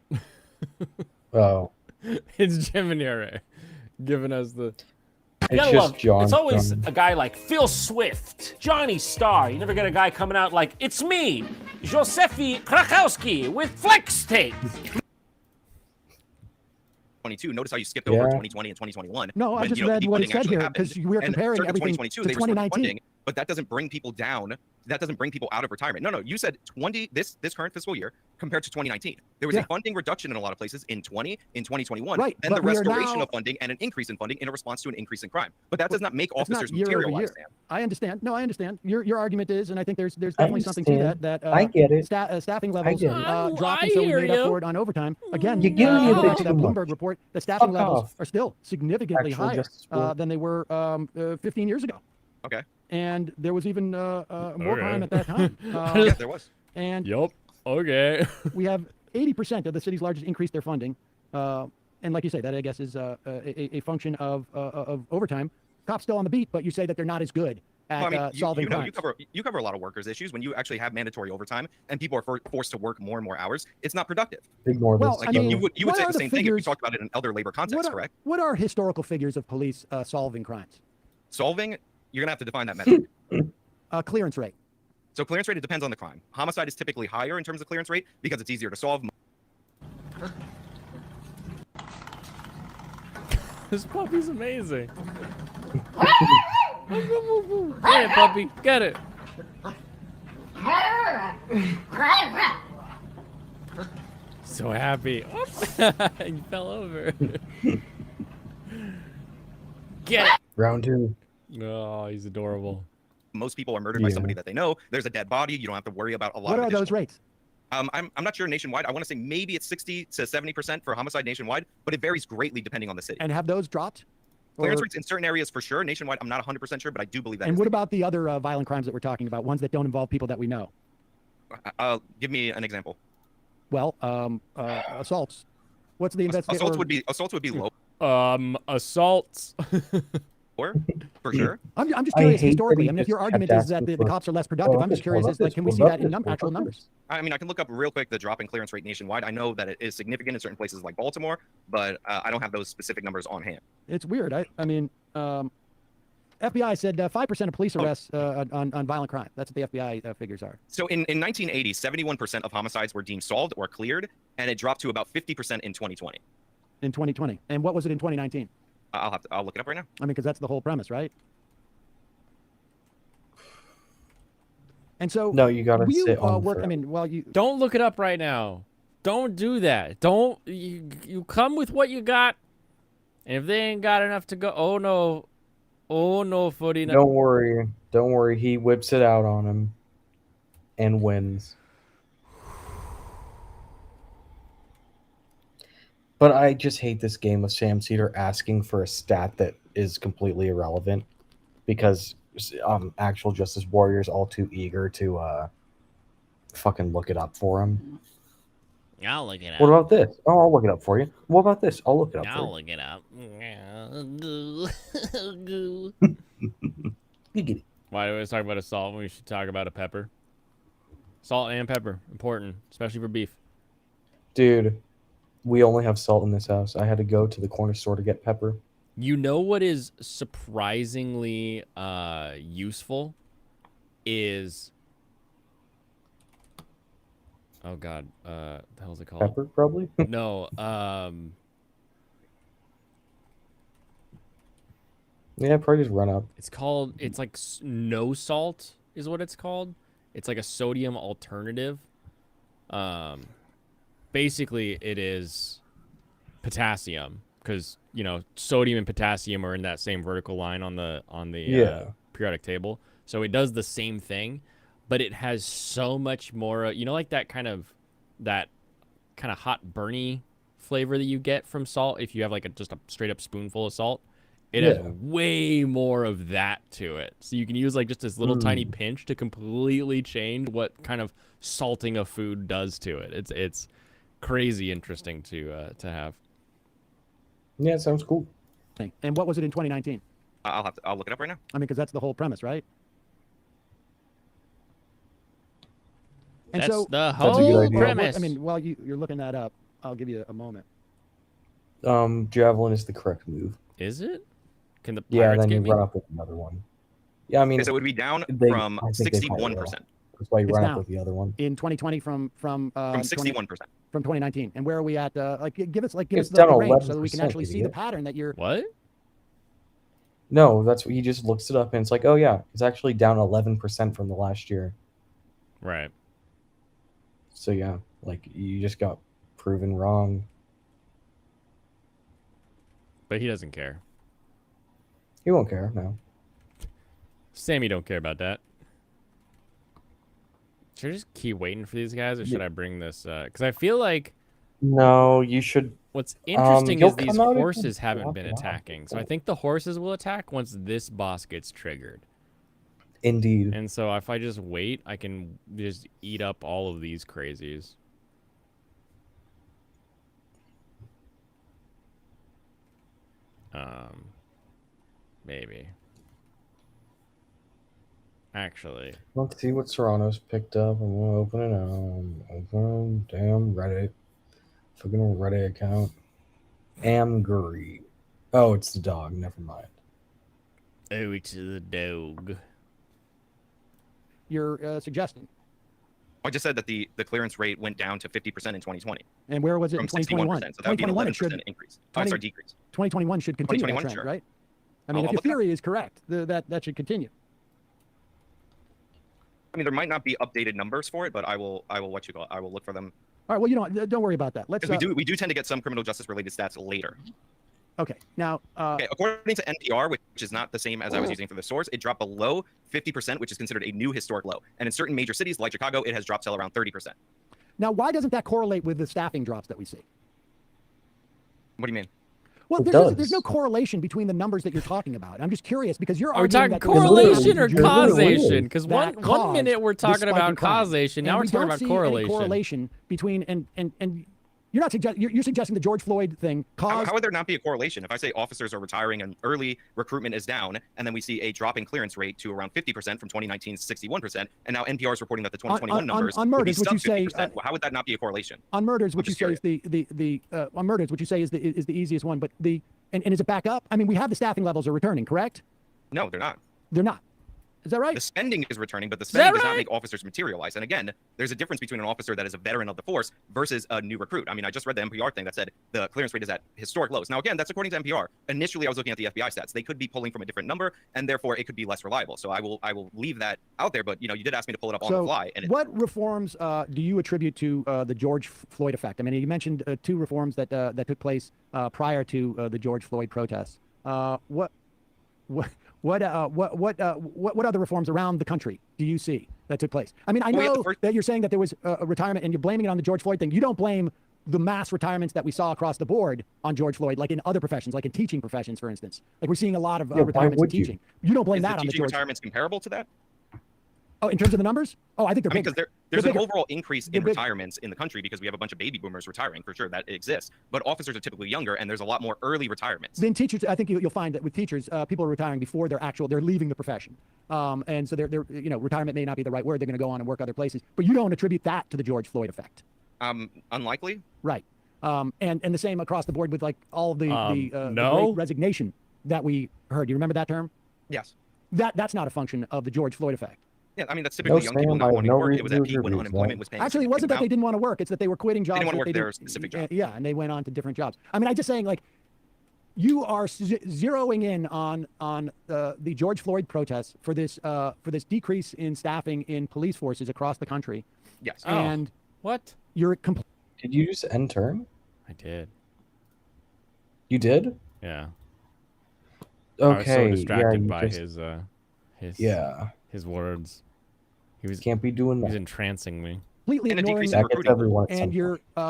Oh, It's Geminere giving us the. it's just John. It's always from- a guy like Phil Swift, Johnny Starr. You never get a guy coming out like, it's me, Josefi Krakowski with Flex Tape. 2022. Notice how you skipped over Yeah. 2020 and 2021. No, I when, just you know, read defunding what it said actually here happened. because we were And comparing circa everything 2022, to they restored 2019. funding, but that doesn't bring people down. That doesn't bring people out of retirement. No, you said this current fiscal year compared to 2019. There was Yeah. a funding reduction in a lot of places in 2021, Right, and the but we are restoration now- of funding and an increase in funding in a response to an increase in crime. But that does not make It's not officers year over materialize. year. Sam. I understand. No, I understand. Your argument is, and I think there's definitely something to understand. that. I get it. Staffing levels get it. dropped, I and so we hear made up you. for it on overtime. Again, You're giving me a go bit back to that too much. Bloomberg report. The staffing Fuck levels off. are still significantly Actual higher Justice Warrior. than they were 15 years ago. Okay. And there was even more Okay. crime at that time. Yeah, there was. And Yup. Okay. we have 80% of the cities largest increased their funding. And like you say, that I guess is a function of overtime. Cops still on the beat, but you say that they're not as good at Well, I mean, solving you know, crimes. you cover a lot of workers' issues when you actually have mandatory overtime and people are forced to work more and more hours. It's not productive. Ignore Well, this. Like I you, mean, you would what say are the the same thing if we figures- talked about it in elder labor context, correct? What are historical figures of police solving crimes? Solving, you're gonna have to define that method. Clearance rate. So clearance rate, it depends on the crime. Homicide is typically higher in terms of clearance rate because it's easier to solve. This puppy's amazing. Hey, puppy, get it. So happy. You fell over. Get it. Round 2. Oh, he's adorable. Most people are murdered by Yeah. somebody that they know. There's a dead body. You don't have to worry about a lot What of are those additional- rates? I'm not sure nationwide. I want to say maybe it's 60 to 70% for homicide nationwide, but it varies greatly depending on the city. And have those dropped? Clearance Or- rates in certain areas for sure. Nationwide, I'm not 100% sure, but I do believe that. and is what the about the other violent crimes that we're talking about, ones that don't involve people that we know? case. Give me an example. Well, assaults. What's the investigation? Assaults would be low Assaults. for sure. I'm just I curious hate that historically. he I mean, if your just argument kept is that asking the for- cops are less productive, What I'm just about curious, this? is like, can we What see about that in this? What actual about numbers? this? I mean, I can look up real quick the drop in clearance rate nationwide. I know that it is significant in certain places like Baltimore, but I don't have those specific numbers on hand. It's weird. I mean, FBI said 5% of police arrests on violent crime. That's what the FBI figures are. So in 1980, 71% of homicides were deemed solved or cleared, and it dropped to about 50% in 2020. In 2020. And what was it in 2019? I'll look it up right now. I mean, because that's the whole premise, right? And so, No, you gotta will you sit on work? for I mean, well, you Don't look it up right now. Don't do that. Don't you come with what you got. And if they ain't got enough to go, oh no, footy. No. Don't worry. He whips it out on him and wins. But I just hate this game of Sam Cedar asking for a stat that is completely irrelevant because actual Justice Warriors all too eager to fucking look it up for him. I'll look it up. What about this? Oh, I'll look it up for you. What about this? I'll look it up for I'll look it up. you. You get it. Why do we always talk about a salt when we should talk about a pepper? Salt and pepper, important, especially for beef. Dude, we only have salt in this house. I had to go to the corner store to get pepper. You know what is surprisingly useful is oh god, the hell's it called? Pepper, probably. No, Yeah, probably just run up. it's like no salt is what it's called. It's like a sodium alternative. Basically it is potassium because you know sodium and potassium are in that same vertical line on the Yeah. periodic table. So it does the same thing, but it has so much more. You know, like that kind of hot burny flavor that you get from salt if you have like just a straight up spoonful of salt. It has Yeah. way more of that to it. So you can use like just this little tiny pinch to completely change what kind of salting a food does to it. It's crazy interesting to have. Yeah, it sounds cool. thing. And what was it in 2019? I'll look it up right now. I mean, because that's the whole premise, right? And That's so, the a good whole idea. premise. I mean, while you're looking that up, I'll give you a moment. Javelin is the correct move. Is it? Can the Yeah, pirates then you get me? run up with another one. Yeah, I mean, Okay, so it would be down they- from I think they probably 61%. that's why you It's run down. up with the other one. In 2020 from 61%. from 2019. And where are we at? Like, give us It's the down range so that we can 11%, actually see the idiot. pattern that you're. What? No, that's what he just looks it up and it's like, oh yeah, it's actually down 11% from the last year. Right. So yeah, like you just got proven wrong. But he doesn't care. He won't care now. Sammy don't care about that. Should I just keep waiting for these guys, or should I bring this? Because I feel like No, you should. what's interesting you'll is these come out and horses haven't block been it out. attacking. So I think the horses will attack once this boss gets triggered. Indeed. And so if I just wait, I can just eat up all of these crazies. Maybe. Actually, Let's see what Serrano's picked up. I'm gonna open it now. Open damn Reddit. Fucking Reddit account. Amguri. Oh, it's the dog. Never mind. oh, it's the dog. You're suggesting. I just said that the clearance rate went down to 50% in 2020 And where was it from in 2021? 61%. So that would be an 2021 it 11% should increase. 20 Sorry, decrease. 2021 should continue that 2021, trend, sure. right? I mean, I'll if your look that- theory is correct, that should continue. I mean, there might not be updated numbers for it, but I will let you go. I will look for them All right. Well, you know, don't worry about that. Let's. Because we do tend to get some criminal justice related stats later. Okay. Now. Okay, according to NPR, which is not the same as I was using for the source, it dropped below 50%, which is considered a new historic low. And in certain major cities like Chicago, it has dropped to around 30%. Now, why doesn't that correlate with the staffing drops that we see? What do you mean? Well, It there's no does. correlation between the numbers that you're talking about. I'm just curious because you're Are we arguing talking that there's correlation or You're literally causation? Because that one caused minute we're this talking spike about in crime. causation, now And we're we talking don't about see correlation. Any correlation between and you're not you're suggesting the George Floyd thing caused. How would there not be a correlation? If I say officers are retiring and early recruitment is down, and then we see a drop in clearance rate to around 50% from 2019's 61%, and now NPR is reporting that the 2021 numbers on would be murders, would sub you say 50%. How would that not be a correlation? on murders, which I'm you say just is on murders, which you say is the easiest one, but and is it back up? I mean, we have the staffing levels are returning, correct? No, they're not. They're not. Is that right? The spending is returning, but the that spending does not right? make officers materialize. And again, there's a difference between an officer that is a veteran of the force versus a new recruit. I mean, I just read the NPR thing that said the clearance rate is at historic lows. Now, again, that's according to NPR. Initially, I was looking at the FBI stats. They could be pulling from a different number, and therefore it could be less reliable. So I will leave that out there. But you did ask me to pull it up on the fly. And what reforms do you attribute to the George Floyd effect? I mean, you mentioned 2 reforms that took place prior to the George Floyd protests. What other reforms around the country do you see that took place? I mean, I Well, we had know the first- that you're saying that there was a retirement and you're blaming it on the George Floyd thing. You don't blame the mass retirements that we saw across the board on George Floyd, like in other professions, like in teaching professions, for instance. Like we're seeing a lot of why retirements in would you? teaching. You don't blame is that the on the teaching George. retirements comparable to that? Oh, in terms of the numbers? Oh, I think they're I mean, bigger. because there's They're an bigger. overall increase They're in big. retirements in the country because we have a bunch of baby boomers retiring, for sure, that exists. But officers are typically younger, and there's a lot more early retirements. Then teachers, I think you'll find that with teachers, people are retiring before they're leaving the profession, and so they're retirement may not be the right word. They're going to go on and work other places, but you don't attribute that to the George Floyd effect, Unlikely. right? And the same across the board with like all of the no. great resignation that we heard. You remember that term? Yes. That's not a function of the George Floyd effect. Yeah, I mean, that's typically young people Sam, I not have wanting no to work. It reason was to at peak when agree with unemployment that. was paying. Actually, it wasn't that they didn't want to work; it's that they were quitting jobs. didn't want to that work they their didn't- specific job. Yeah, and they went on to different jobs. I mean, I'm just saying, like, you are zeroing in on the George Floyd protests for this decrease in staffing in police forces across the country, Yes. Oh. and What? you're Did you just end turn? I did. You did? Yeah. Okay. I was so distracted you by just- his words. He was Can't be doing he was that. entrancing me. completely And a ignoring decrease in That gets recruiting. everyone at some and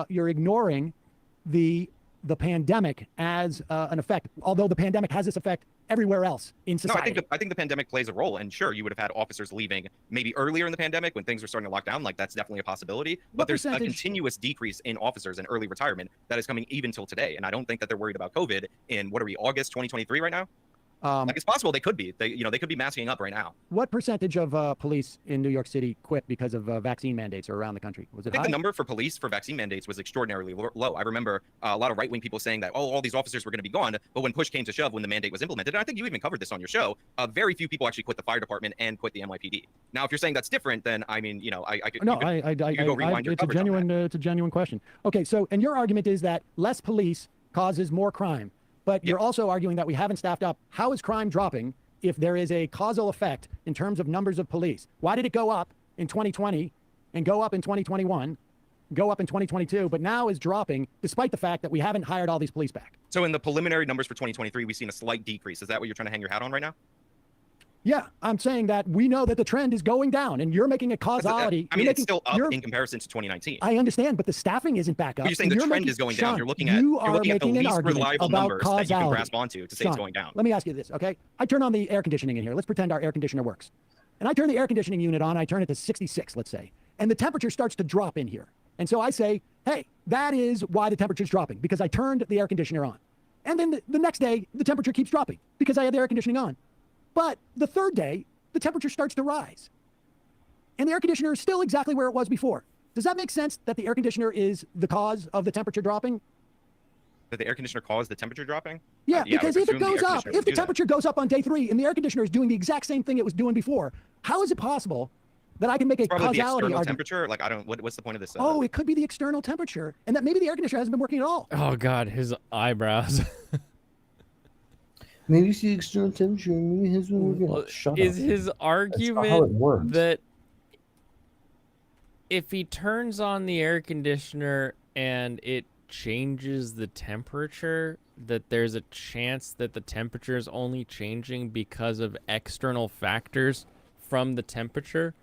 you're ignoring the pandemic as an effect. Although the pandemic has this effect everywhere else in No, society. I think the pandemic plays a role, and sure, you would have had officers leaving maybe earlier in the pandemic when things were starting to lock down. Like that's definitely a possibility. But What there's a percentage- continuous decrease in officers and early retirement that is coming even till today. And I don't think that they're worried about COVID in what are we, August 2023 right now? Like it's possible they could be. They could be masking up right now. What percentage of police in New York City quit because of vaccine mandates or around the country? Was I it think high? the number for police for vaccine mandates was extraordinarily low. I remember a lot of right-wing people saying that, all these officers were going to be gone. But when push came to shove, when the mandate was implemented, and I think you even covered this on your show, very few people actually quit the fire department and quit the NYPD. Now, if you're saying that's different, then I mean, I could. No, you could go rewind your it's a coverage on genuine, it's a genuine question. Okay, so and your argument is that less police causes more crime, but you're also arguing that we haven't staffed up. How is crime dropping if there is a causal effect in terms of numbers of police? Why did it go up in 2020 and go up in 2021, go up in 2022, but now is dropping despite the fact that we haven't hired all these police back? So in the preliminary numbers for 2023, we've seen a slight decrease. Is that what you're trying to hang your hat on right now? Yeah, I'm saying that we know that the trend is going down, and you're making a causality. I mean, you're it's making- still up you're- in comparison to 2019. I understand, but the staffing isn't back up. But you're saying and the trend making- is going down. Sean, You're looking at you you're are looking at the making an least argument reliable about numbers causality. that you can grasp onto to say Sean, it's going down. Let me ask you this, okay? I turn on the air conditioning in here. Let's pretend our air conditioner works. And I turn the air conditioning unit on. I turn it to 66, let's say. And the temperature starts to drop in here. And so I say, hey, that is why the temperature's dropping, because I turned the air conditioner on. And then the next day, the temperature keeps dropping because I had the air conditioning on. But the third day, the temperature starts to rise. And the air conditioner is still exactly where it was before. Does that make sense that the air conditioner is the cause of the temperature dropping? That the air conditioner caused the temperature dropping? Yeah, I because would if it presume the goes air up, conditioner if would the do that. temperature goes up on day 3 and the air conditioner is doing the exact same thing it was doing before, how is it possible that I can make a Probably the causality external argument? temperature. Like I don't. What's the point of this? Oh, it could be the external temperature, and that maybe the air conditioner hasn't been working at all. Oh God, his eyebrows. Maybe it's the external temperature. Maybe his Well, shut is up. his That's not how it argument works. that if he turns on the air conditioner and it changes the temperature, that there's a chance that the temperature is only changing because of external factors from the temperature.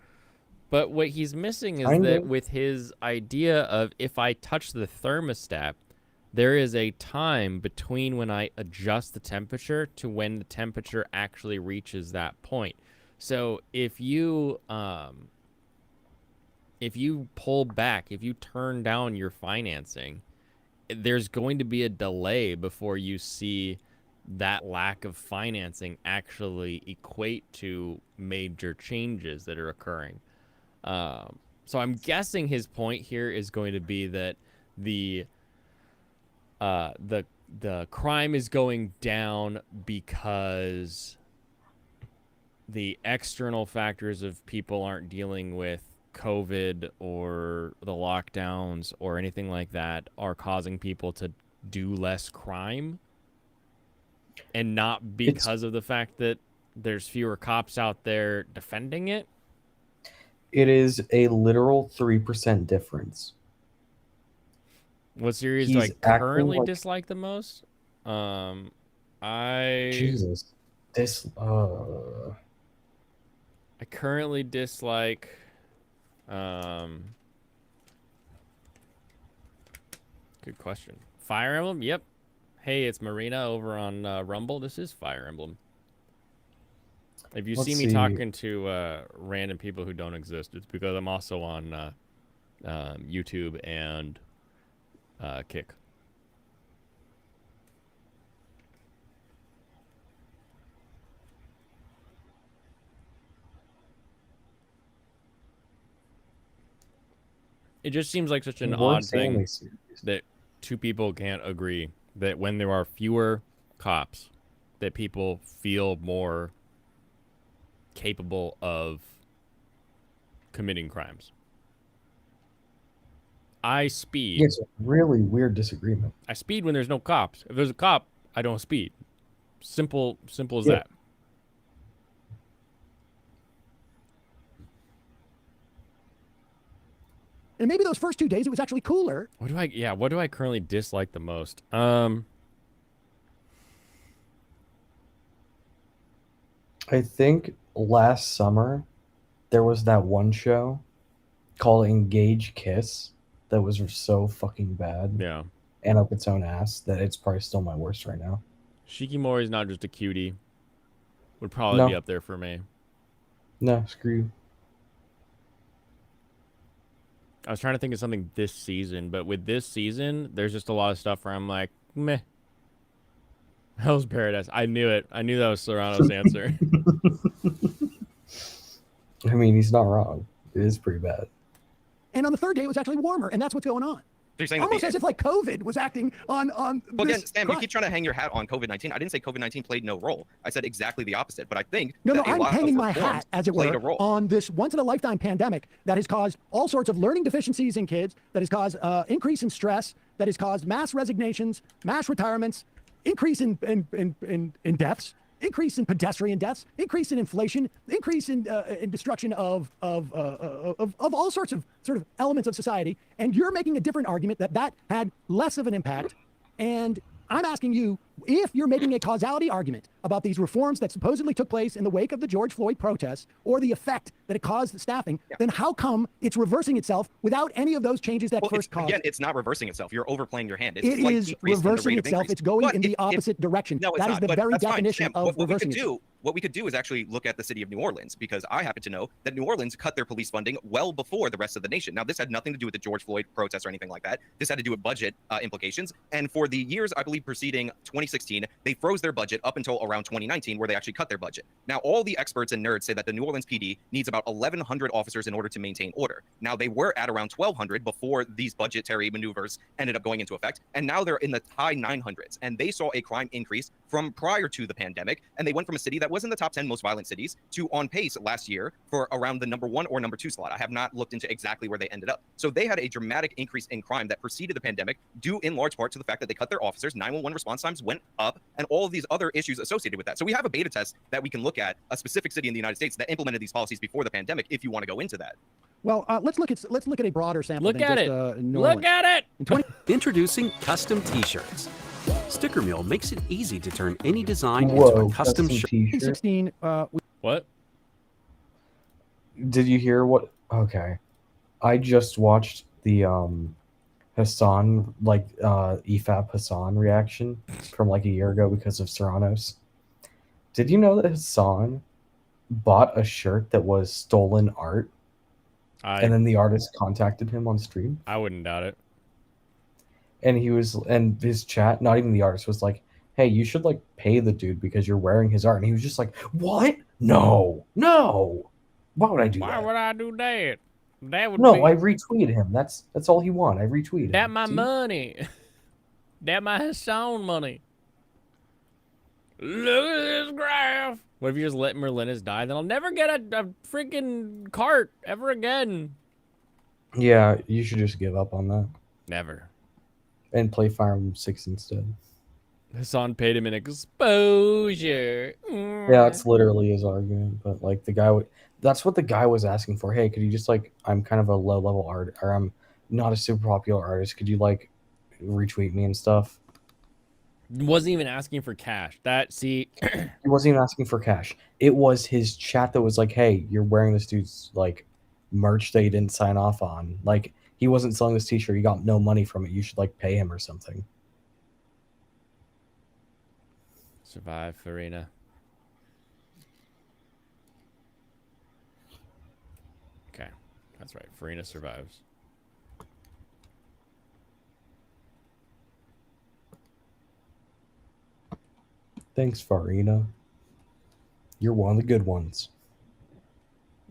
But what he's missing is that with his idea of if I touch the thermostat, there is a time between when I adjust the temperature to when the temperature actually reaches that point. So if you pull back, if you turn down your financing, there's going to be a delay before you see that lack of financing actually equate to major changes that are occurring. So I'm guessing his point here is going to be that the crime is going down because the external factors of people aren't dealing with COVID or the lockdowns or anything like that are causing people to do less crime, and not because of the fact that there's fewer cops out there defending it. It is a literal 3% difference. What series do I currently dislike the most? Jesus. I currently dislike good question. Fire Emblem? Yep. Hey, it's Marina over on Rumble. This is Fire Emblem. If you see me talking to random people who don't exist, it's because I'm also on YouTube and Kick. It just seems like such an odd thing that two people can't agree that when there are fewer cops, that people feel more capable of committing crimes. I speed. It's a really weird disagreement. I speed when there's no cops. If there's a cop, I don't speed. Simple as that. And maybe those first 2 days it was actually cooler. What do I currently dislike the most? I think last summer there was that one show called Engage Kiss that was so fucking bad. Yeah. And up its own ass that it's probably still my worst right now. Shikimori's not just a cutie. Would probably be up there for me. No, screw you. I was trying to think of something this season, but with this season, there's just a lot of stuff where I'm like, meh. Hell's Paradise. I knew it. I knew that was Serrano's answer. I mean, he's not wrong. It is pretty bad. And on the third day, it was actually warmer, and that's what's going on. So you're saying almost as if like COVID was acting on. Well, again, Sam, you keep trying to hang your hat on COVID-19. I didn't say COVID-19 played no role. I said exactly the opposite. But I think no, I'm hanging my hat, as it were, on this once-in-a-lifetime pandemic that has caused all sorts of learning deficiencies in kids, that has caused increase in stress, that has caused mass resignations, mass retirements, increase in deaths, increase in pedestrian deaths, increase in inflation, increase in destruction of all sorts of sort of elements of society. And you're making a different argument that had less of an impact. And I'm asking you, if you're making a causality argument about these reforms that supposedly took place in the wake of the George Floyd protests, or the effect that it caused the staffing, then how come it's reversing itself without any of those changes that first caused? Again, it's not reversing itself. You're overplaying your hand. It is reversing itself. It's going in the opposite direction. No, that is the very definition of reversing itself. What we could do is actually look at the city of New Orleans, because I happen to know that New Orleans cut their police funding well before the rest of the nation. Now, this had nothing to do with the George Floyd protests or anything like that. This had to do with budget implications. And for the years, I believe, preceding 2016, they froze their budget up until around 2019, where they actually cut their budget. Now, all the experts and nerds say that the New Orleans PD needs about 1,100 officers in order to maintain order. Now, they were at around 1,200 before these budgetary maneuvers ended up going into effect. And now they're in the high 900s. And they saw a crime increase from prior to the pandemic. And they went from a city that was was in the top 10 most violent cities to on pace last year for around the number 1 or number 2 slot. I have not looked into exactly where they ended up. So they had a dramatic increase in crime that preceded the pandemic, due in large part to the fact that they cut their officers, 911 response times went up, and all of these other issues associated with that. So we have a beta test that we can look at, a specific city in the United States that implemented these policies before the pandemic, if you want to go into that. Well, let's look at a broader sample. Look than at just, it. New Look Orleans. at it. In 20 Introducing custom t-shirts. Sticker Mill makes it easy to turn any design into Whoa, a custom shirt. t-shirt. 2016, What? Did you hear what? Okay, I just watched the Hassan EFAP Hassan reaction from like a year ago because of Serranos. Did you know that Hassan bought a shirt that was stolen art, and then the artist contacted him on stream? I wouldn't doubt it. And his chat, not even the artist, was like, hey, you should like pay the dude because you're wearing his art. And he was just like, what? No. Why would I do Why that? would I do that? That would No, be... I retweeted him. That's all he want. I retweeted That him. my See? money. That my Hassan money. Look at this graph. What if you just let Merlinus die? Then I'll never get a freaking cart ever again. Yeah, you should just give up on that Never. and play Fire Emblem 6 instead. Hassan paid him an exposure. Yeah, that's literally his argument. But like that's what the guy was asking for. Hey, could you just like, I'm kind of a low level art, or I'm not a super popular artist. Could you like retweet me and stuff? Wasn't even asking for cash. He wasn't even asking for cash. It was his chat that was like, hey, you're wearing this dude's like merch that you didn't sign off on. Like, he wasn't selling this t-shirt. You got no money from it. You should like pay him or something. Survive, Farina. Okay, that's right. Farina survives. Thanks, Farina. You're one of the good ones.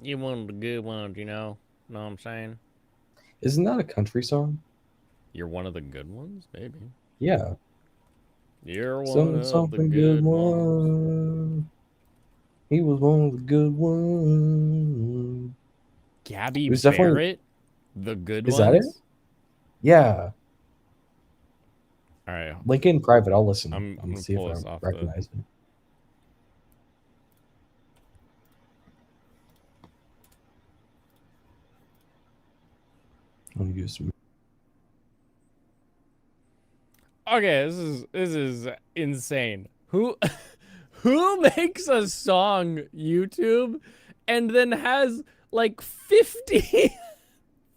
You one of the good ones, you know? Know what I'm saying? Isn't that a country song? You're one of the good ones, maybe. Yeah. You're one of the Something good good ones. one. He was one of the good ones. Gabby It was definitely- Barrett? The good Is ones? that it? Yeah. All right. Link in private. I'll listen. I'm I'm gonna see pull if this I off the- recognize it. Let me do some. Okay, this is insane. Who makes a song YouTube and then has like 50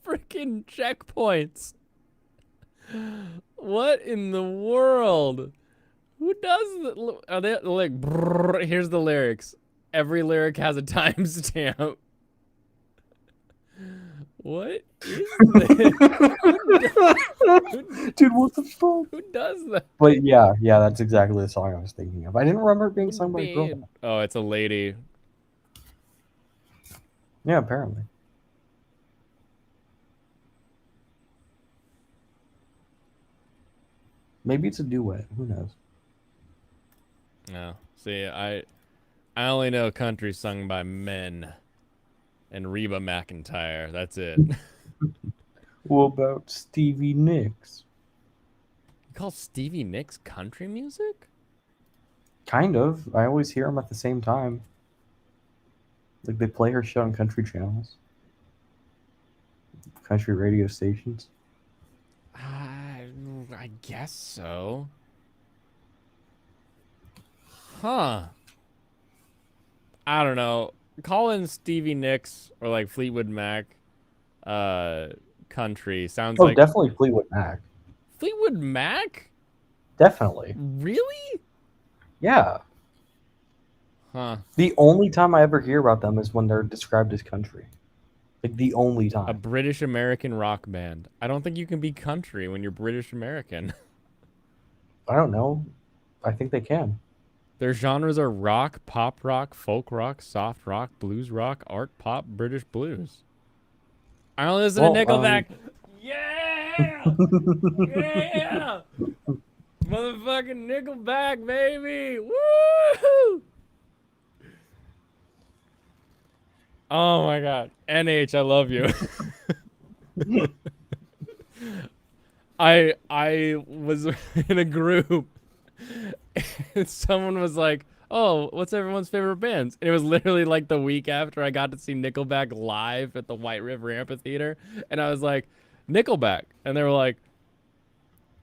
freaking checkpoints? What in the world? Who does that? Are they like brrr, here's the lyrics. Every lyric has a timestamp. What is this? Dude, what the fuck? Who does that? But yeah, that's exactly the song I was thinking of. I didn't remember it being sung by a girl. Oh, it's a lady. Yeah, apparently. Maybe it's a duet. Who knows? No. See, I only know country sung by men and Reba McEntire. That's it. What about Stevie Nicks? You call Stevie Nicks country music? Kind of. I always hear them at the same time. Like, they play her shit on country channels, country radio stations. I guess so. Huh. I don't know. Call in Stevie Nicks or like Fleetwood Mac country. Sounds like Definitely Fleetwood Mac. Fleetwood Mac? Definitely. Really? Yeah. Huh. The only time I ever hear about them is when they're described as country. Like, the only A time. British American rock band. I don't think you can be country when you're British American. I don't know. I think they can. Their genres are rock, pop rock, folk rock, soft rock, blues rock, art pop, British blues. I don't listen to Nickelback. Yeah! Yeah! Motherfucking Nickelback, baby! Woo! Oh my god. NH, I love you. I was in a group and someone was like, "Oh, what's everyone's favorite bands?" And it was literally like the week after I got to see Nickelback live at the White River Amphitheater, and I was like, "Nickelback." And they were like,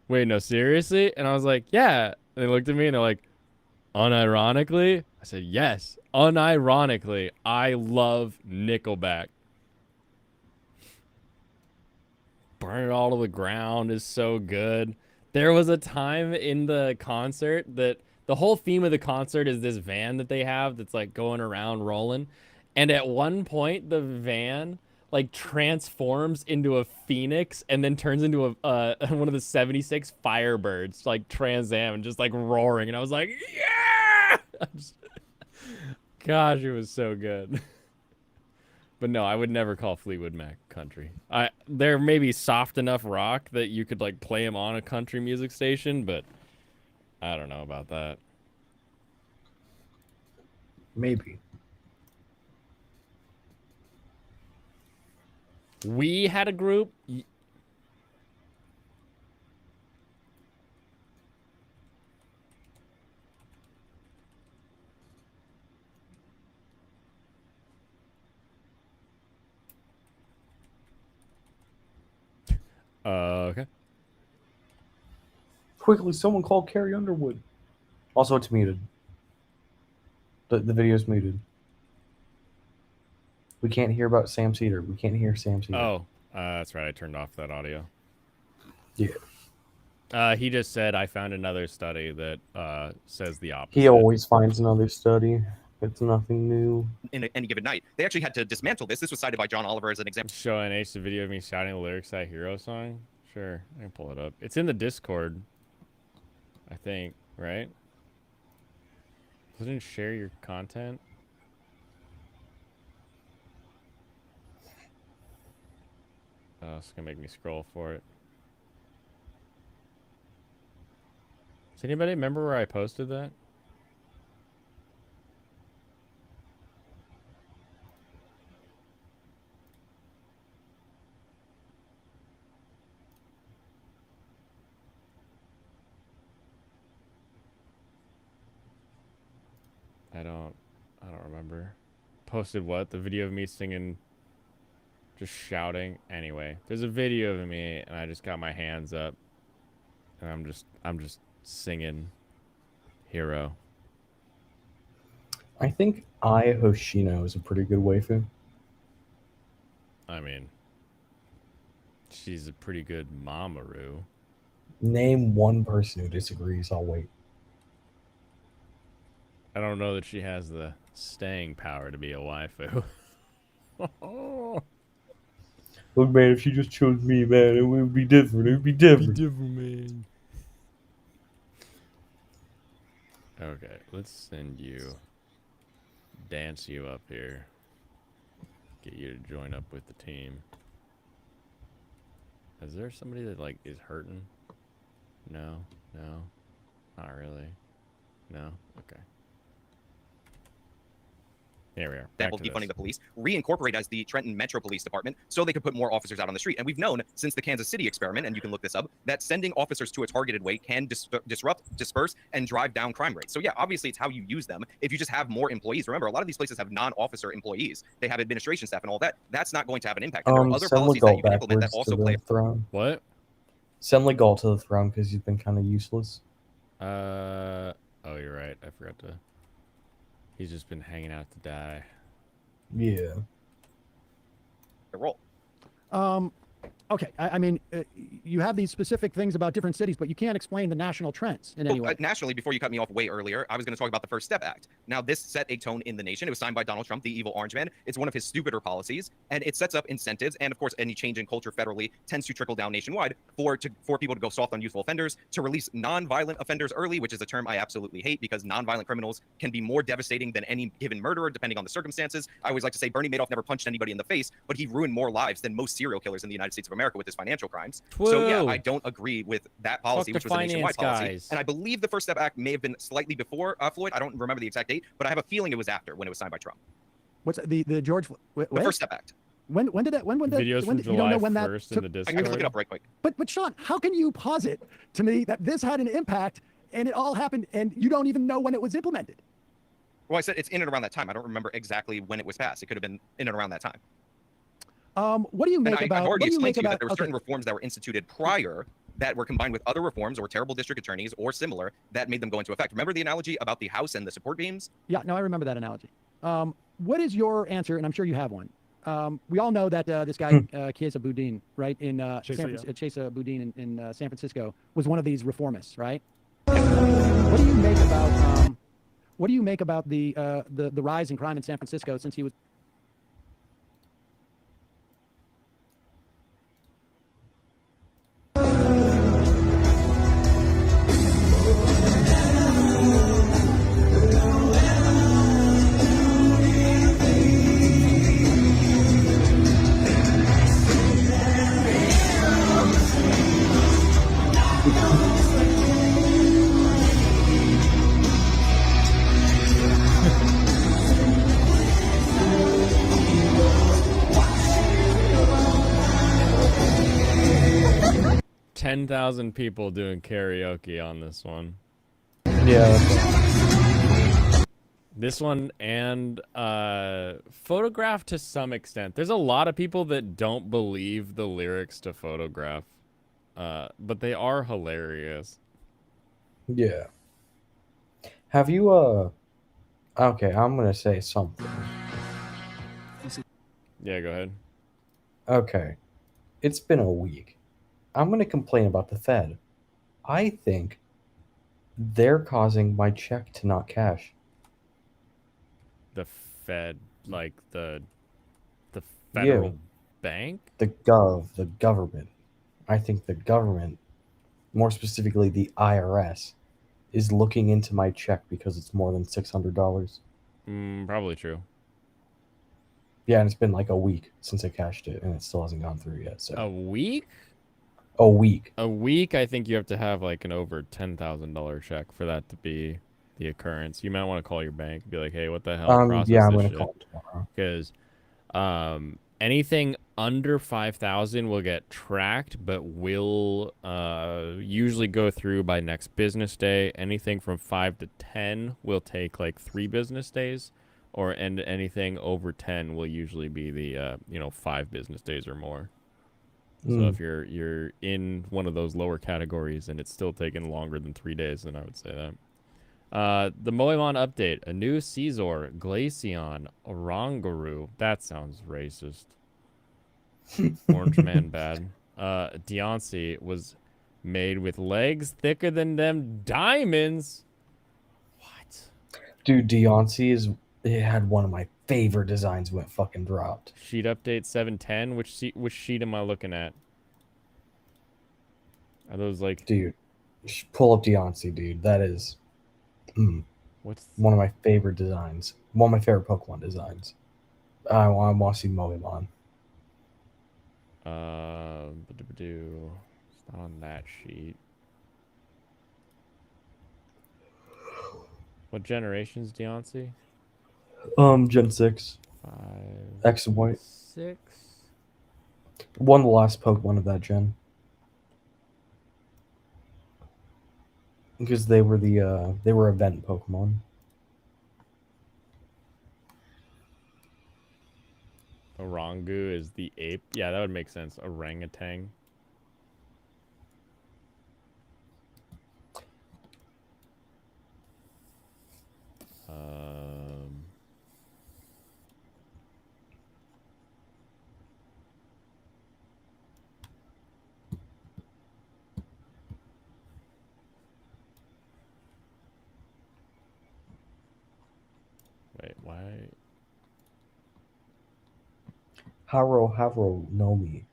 "Wait, no, seriously?" And I was like, "Yeah." And they looked at me and they're like, "Unironically?" I said, "Yes, unironically, I love Nickelback." Burn It All to the Ground is so good. There was a time in the concert that the whole theme of the concert is this van that they have that's like going around rolling. And at one point, the van like transforms into a phoenix and then turns into a one of the 76 Firebirds, like Trans Am, and just like roaring. And I was like, yeah! Gosh, it was so good. But no, I would never call Fleetwood Mac country. They're maybe soft enough rock that you could like play them on a country music station, but I don't know about that. Maybe. We had a group. Okay. Quickly, someone call Carrie Underwood. Also, it's muted. The video's muted. We can't hear about Sam Cedar. We can't hear Sam Cedar. Oh, that's right. I turned off that audio. Yeah. He just said I found another study that says the opposite. He always finds another study. It's nothing new. In any given night, they actually had to dismantle this. This was cited by John Oliver as an example. Show NH the video of me shouting the lyrics to that Hero song. Sure, I can pull it up. It's in the Discord, I think, right? Didn't share your content. Oh, it's gonna make me scroll for it. Does anybody remember where I posted that? I don't remember. Posted what? The video of me singing, just shouting. Anyway, there's a video of me and I just got my hands up and I'm just singing Hero. I think Ai Hoshino is a pretty good waifu. I mean, she's a pretty good Mamoru. Name one person who disagrees. I'll wait. I don't know that she has the staying power to be a waifu. Look, man, if she just chose me, man, it would be different. It would be different. Man. Okay, let's send you, dance you up here, get you to join up with the team. Is there somebody that like is hurting? No, not really. No, okay. Here we are. That will defunding the police, reincorporate as the Trenton Metro Police Department so they could put more officers out on the street. And we've known since the Kansas City experiment, and you can look this up, that sending officers to a targeted way can disrupt, disperse, and drive down crime rates. So yeah, obviously it's how you use them. If you just have more employees, remember, a lot of these places have non-officer employees. They have administration staff and all that. That's not going to have an impact. And there are other Send policies that you can Legault implement that backwards also to play. the throne. What? Send Legault to the throne because he's been kind of useless. Oh, you're right. I forgot to. He's just been hanging out to die. Yeah. The role. Okay, I mean, you have these specific things about different cities, but you can't explain the national trends in any way. Nationally, before you cut me off way earlier, I was going to talk about the First Step Act. Now, this set a tone in the nation. It was signed by Donald Trump, the evil orange man. It's one of his stupider policies, and it sets up incentives. And of course, any change in culture federally tends to trickle down nationwide for people to go soft on youthful offenders, to release non-violent offenders early, which is a term I absolutely hate because non-violent criminals can be more devastating than any given murderer, depending on the circumstances. I always like to say Bernie Madoff never punched anybody in the face, but he ruined more lives than most serial killers in the United States of America with his financial crimes. So yeah, I don't agree with that policy, which was a nationwide policy. And I believe the First Step Act may have been slightly before Floyd. I don't remember the exact date, but I have a feeling it was after when it was signed by Trump. What's the George? The first Step Act. When did that? When that? Videos when from did, you don't know July when that 1st in took? the I Discord. can look it up right quick. But Sean, how can you posit to me that this had an impact and it all happened and you don't even know when it was implemented? Well, I said it's in and around that time. I don't remember exactly when it was passed. It could have been in and around that time. What do you make And about? I've already What do you explained make to you about? that there were certain reforms that were instituted prior that were combined with other reforms or terrible district attorneys or similar that made them go into effect. Remember the analogy about the House and the support beams? Yeah, no, I remember that analogy. What is your answer? And I'm sure you have one. We all know that this guy Chiesa Boudin, right, in Chiesa Boudin in San Francisco, was one of these reformists, right? What do you make about? What do you make about the rise in crime in San Francisco since he was? Ten 10,000 people doing karaoke on this one. Yeah. This one and Photograph to some extent. There's a lot of people that don't believe the lyrics to Photograph, but they are hilarious. Yeah. Have you Okay, I'm gonna say something. Yeah, go ahead. Okay. It's been a week. I'm gonna complain about the Fed. I think they're causing my check to not cash. The Fed, like the federal bank? The government. I think the government, more specifically the IRS, is looking into my check because it's more than $600. Probably true. Yeah, and it's been like a week since I cashed it, and it still hasn't gone through yet. So A week? a week. A week, I think you have to have like an over $10,000 check for that to be the occurrence. You might want to call your bank and be like, hey, what the hell? Process Yeah, I'm this gonna shit. call it tomorrow. Because anything under 5,000 will get tracked, but will usually go through by next business day. Anything from 5 to 10 will take like 3 business days, and anything over 10 will usually be the 5 business days or more. So if you're in one of those lower categories and it's still taking longer than 3 days, then I would say that. The Moemon update. A new Caesar, Glaceon, Oranguru. That sounds racist. Orange Man bad. Deoncé was made with legs thicker than them diamonds. What? Dude, Deoncé it had one of my favorite designs when it fucking dropped. Sheet update 710. Which sheet am I looking at? Are those like... Dude, pull up Deoncé, dude. That is What's one of my favorite designs. One of my favorite Pokemon designs. I want to see Moemon. It's not on that sheet. What generation's Deoncé? Gen 6. 5, X and Y. 6. One of the last Pokemon of that gen. Because they were they were event Pokemon. Orangu is the ape. Yeah, that would make sense. Orangutan. Wait, why? Haro Nomi.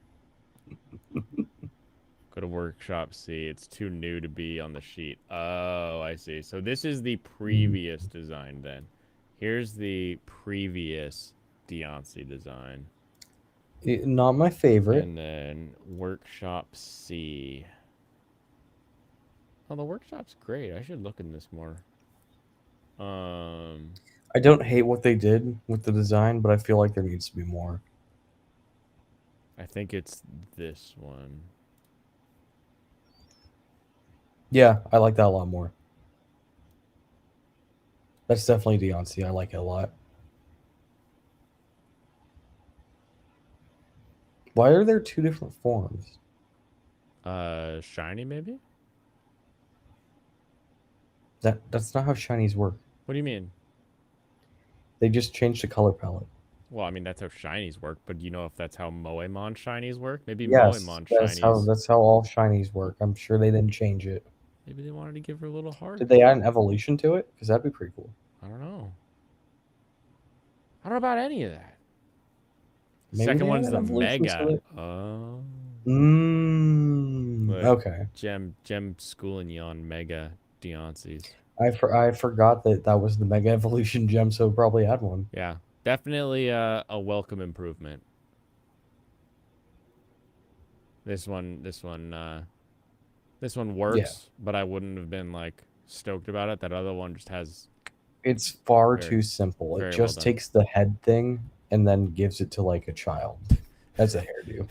Go to workshop C. It's too new to be on the sheet. Oh, I see. So this is the previous design then. Here's the previous Deoncé design. Not my favorite. And then workshop C. Oh, the workshop's great. I should look in this more. I don't hate what they did with the design, but I feel like there needs to be more. I think it's this one. Yeah, I like that a lot more. That's definitely Deontay. I like it a lot. Why are there two different forms? Shiny maybe? That's not how shinies work. What do you mean? They just changed the color palette. Well, I mean that's how shinies work, but do you know if that's how Moemon shinies work? Maybe Yes, Moemon that's shinies. how all shinies work. I'm sure they didn't change it. Maybe they wanted to give her a little heart. Did they add an evolution to it? Because that'd be pretty cool. I don't know. I don't know about any of that. Maybe Second they one's added the evolutions to Mega. it. Oh. Like, Okay. Gem schooling you on Mega Deonceys. I forgot that was the Mega Evolution gem, so probably add one. Yeah, definitely a welcome improvement. This one works, but I wouldn't have been like stoked about it. That other one just has. It's far Very- too simple. very It well just done. takes the head thing and then gives it to like a child as a hairdo.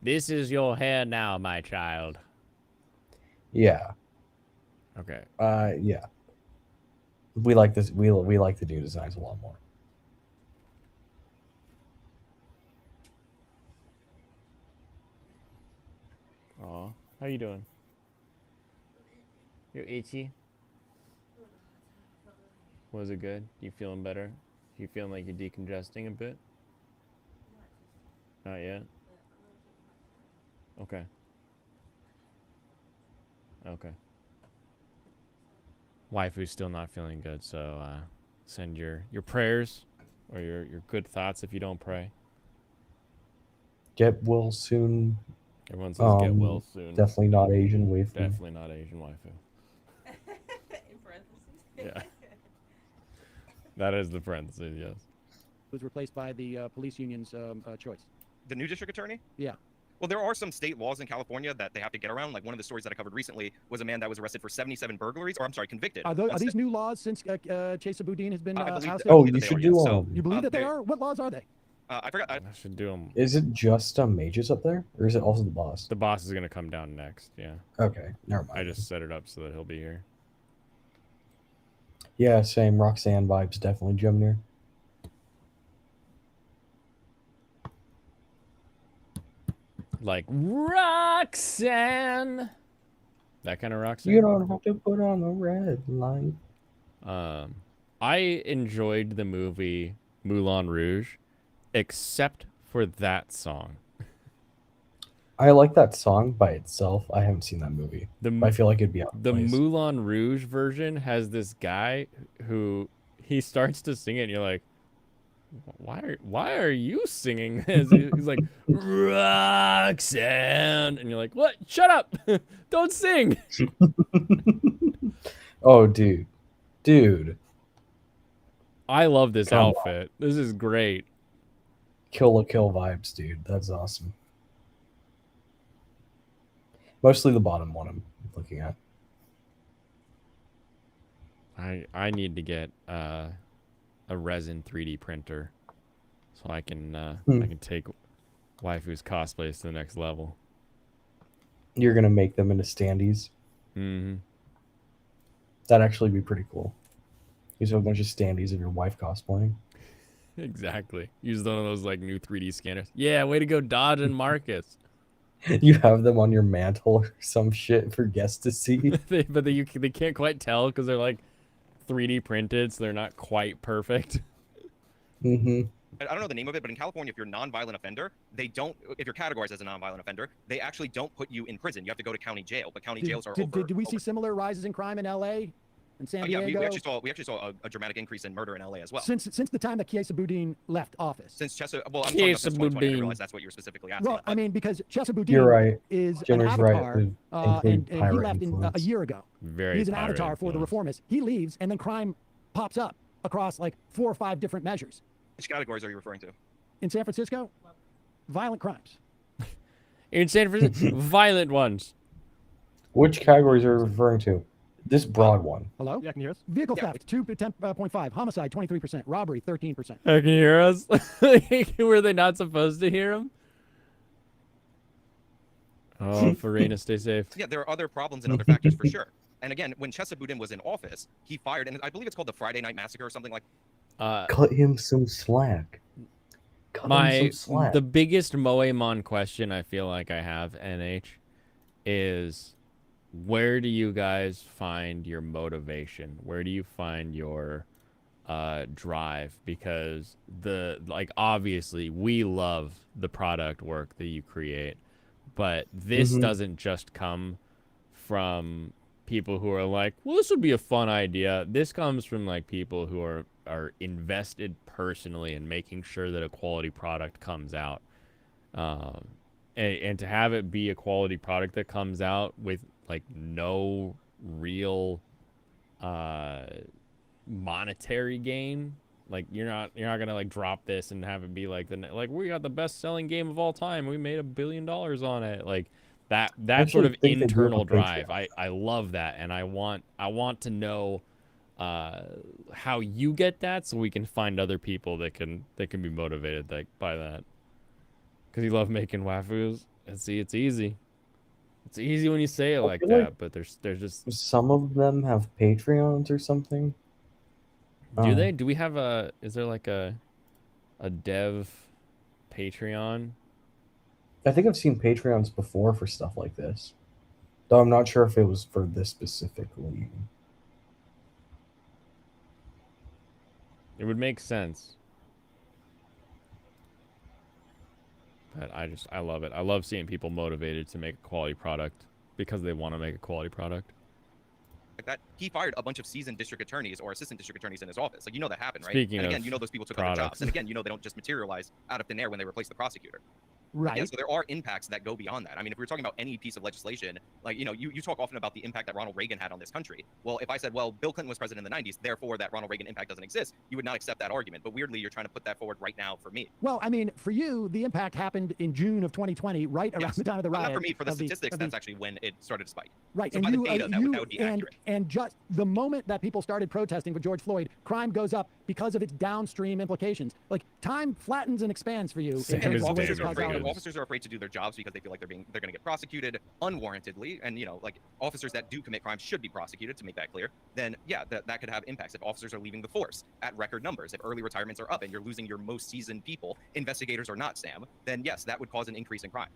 This is your hair now, my child. Yeah. Okay. Yeah. We like this. We like the new designs a lot more. Aw, how you doing? You're itchy. Was it good? You feeling better? You feeling like you're decongesting a bit? Not yet. Okay. Okay. Waifu's still not feeling good, so send your prayers or your good thoughts if you don't pray. Get well soon. Everyone says get well soon. Definitely not Asian waifu. Definitely not Asian waifu. In parentheses. Yeah. That is the parentheses, yes. Was replaced by the police union's choice. The new district attorney? Yeah. Well, there are some state laws in California that they have to get around. Like one of the stories that I covered recently was a man that was arrested for 77 burglaries, or I'm sorry, convicted. Are these new laws since Chesa Boudin has been I believe ousted? that- Oh, believe you that they should are, do yes. So, You believe that they they- are? What laws are they? I forgot. I should do them. Is it just mages up there, or is it also the boss? The boss is gonna come down next. Yeah. Okay, never mind. I just set it up so that he'll be here. Yeah, same. Roxanne vibes definitely Gemini. Like Roxanne. That kind of Roxanne. You don't have to put on the red light. I enjoyed the movie Moulin Rouge, except for that song. I like that song by itself. I haven't seen that movie. The I feel like it'd be out of The place. Moulin Rouge version has this guy who he starts to sing it, and you're like, why are you singing this? He's like, Roxanne, and you're like, what? Shut up! Don't sing. Oh, dude. I love this Come on. outfit. This is great. Kill la Kill vibes, dude. That's awesome. Mostly the bottom one I'm looking at. I need to get a resin 3D printer so I can I can take waifu's cosplays to the next level. You're gonna make them into standees. Mm-hmm. That'd actually be pretty cool. Use a bunch of standees of your wife cosplaying. Exactly. Use one of those like new 3D scanners. Yeah, way to go, Dodge and Marcus. You have them on your mantle or some shit for guests to see. they can't quite tell because they're like 3D printed, so they're not quite perfect. Mm-hmm. I don't know the name of it, but in California, if you're a non-violent offender, they don't. If you're categorized as a non-violent offender, they actually don't put you in prison. You have to go to county jail, but county jails are over. Did we see similar rises in crime in L.A. and San Yeah, Diego? we actually saw a dramatic increase in murder in LA as well. Since the time that Chesa Boudin left office. Since Chesa, well, I'm talking about since 2020. I didn't realize that's what you were specifically asking. Well, I mean, because Chesa Boudin You're right. is Jenner's an right. avatar, Include and he pirate left a influence. year ago. Very. He's an pirate avatar for the influence. reformists. He leaves, and then crime pops up across like 4 or 5 different measures. Which categories are you referring to? In San Francisco, violent crimes. In San Francisco, violent ones. Which categories are you referring to? This broad one. Hello? Yeah, can you hear us? Vehicle Yeah. theft, 2.5. Homicide, 23%. Robbery, 13%. Oh, can you hear us? Were they not supposed to hear him? Oh, Farina, stay safe. Yeah, there are other problems and other factors for sure. And again, when Chesa was in office, he fired, and I believe it's called the Friday Night Massacre or something like. Cut him some slack. Cut him some slack. The biggest Moemon question I feel like I have, NH, is where do you guys find your motivation? Where do you find your drive? Because obviously we love the product work that you create, but this doesn't just come from people who are like, well, this would be a fun idea. This comes from like people who are invested personally in making sure that a quality product comes out. And to have it be a quality product that comes out with like no real monetary gain, like you're not gonna like drop this and have it be like we got the best selling game of all time, we made $1 billion on it, like that sort of internal drive. I love that, and I want to know how you get that, so we can find other people that can be motivated by that. Because you love making waifus. And see, it's easy. It's easy when you say it like that, but there's just some of them have Patreons or something. Do they? Do we have is there like a dev Patreon? I think I've seen Patreons before for stuff like this, though I'm not sure if it was for this specifically. It would make sense. But I love it. I love seeing people motivated to make a quality product because they want to make a quality product. Like that, he fired a bunch of seasoned district attorneys or assistant district attorneys in his office. Like, you know that happened, right? Speaking and again, of you know those people took other jobs. And again, you know they don't just materialize out of thin air when they replace the prosecutor. Right. Yeah, so there are impacts that go beyond that. I mean, if we're talking about any piece of legislation, like, you talk often about the impact that Ronald Reagan had on this country. Well, if I said, well, Bill Clinton was president in the 90s, therefore that Ronald Reagan impact doesn't exist, you would not accept that argument. But weirdly, you're trying to put that forward right now for me. Well, I mean, for you, the impact happened in June of 2020, right around the time of the riot. Not for me, for the statistics, that's actually when it started to spike. Right, So and by you, the data, that would be accurate. and just the moment that people started protesting for George Floyd, crime goes up because of its downstream implications. Like, time flattens and expands for you. Same in terms as of the way Officers this are afraid. causality. Officers are afraid to do their jobs because they feel like they're going to get prosecuted unwarrantedly, and like officers that do commit crimes should be prosecuted. To make that clear, then yeah, that could have impacts. If officers are leaving the force at record numbers, if early retirements are up, and you're losing your most seasoned people, investigators or not, Sam, then yes, that would cause an increase in crime.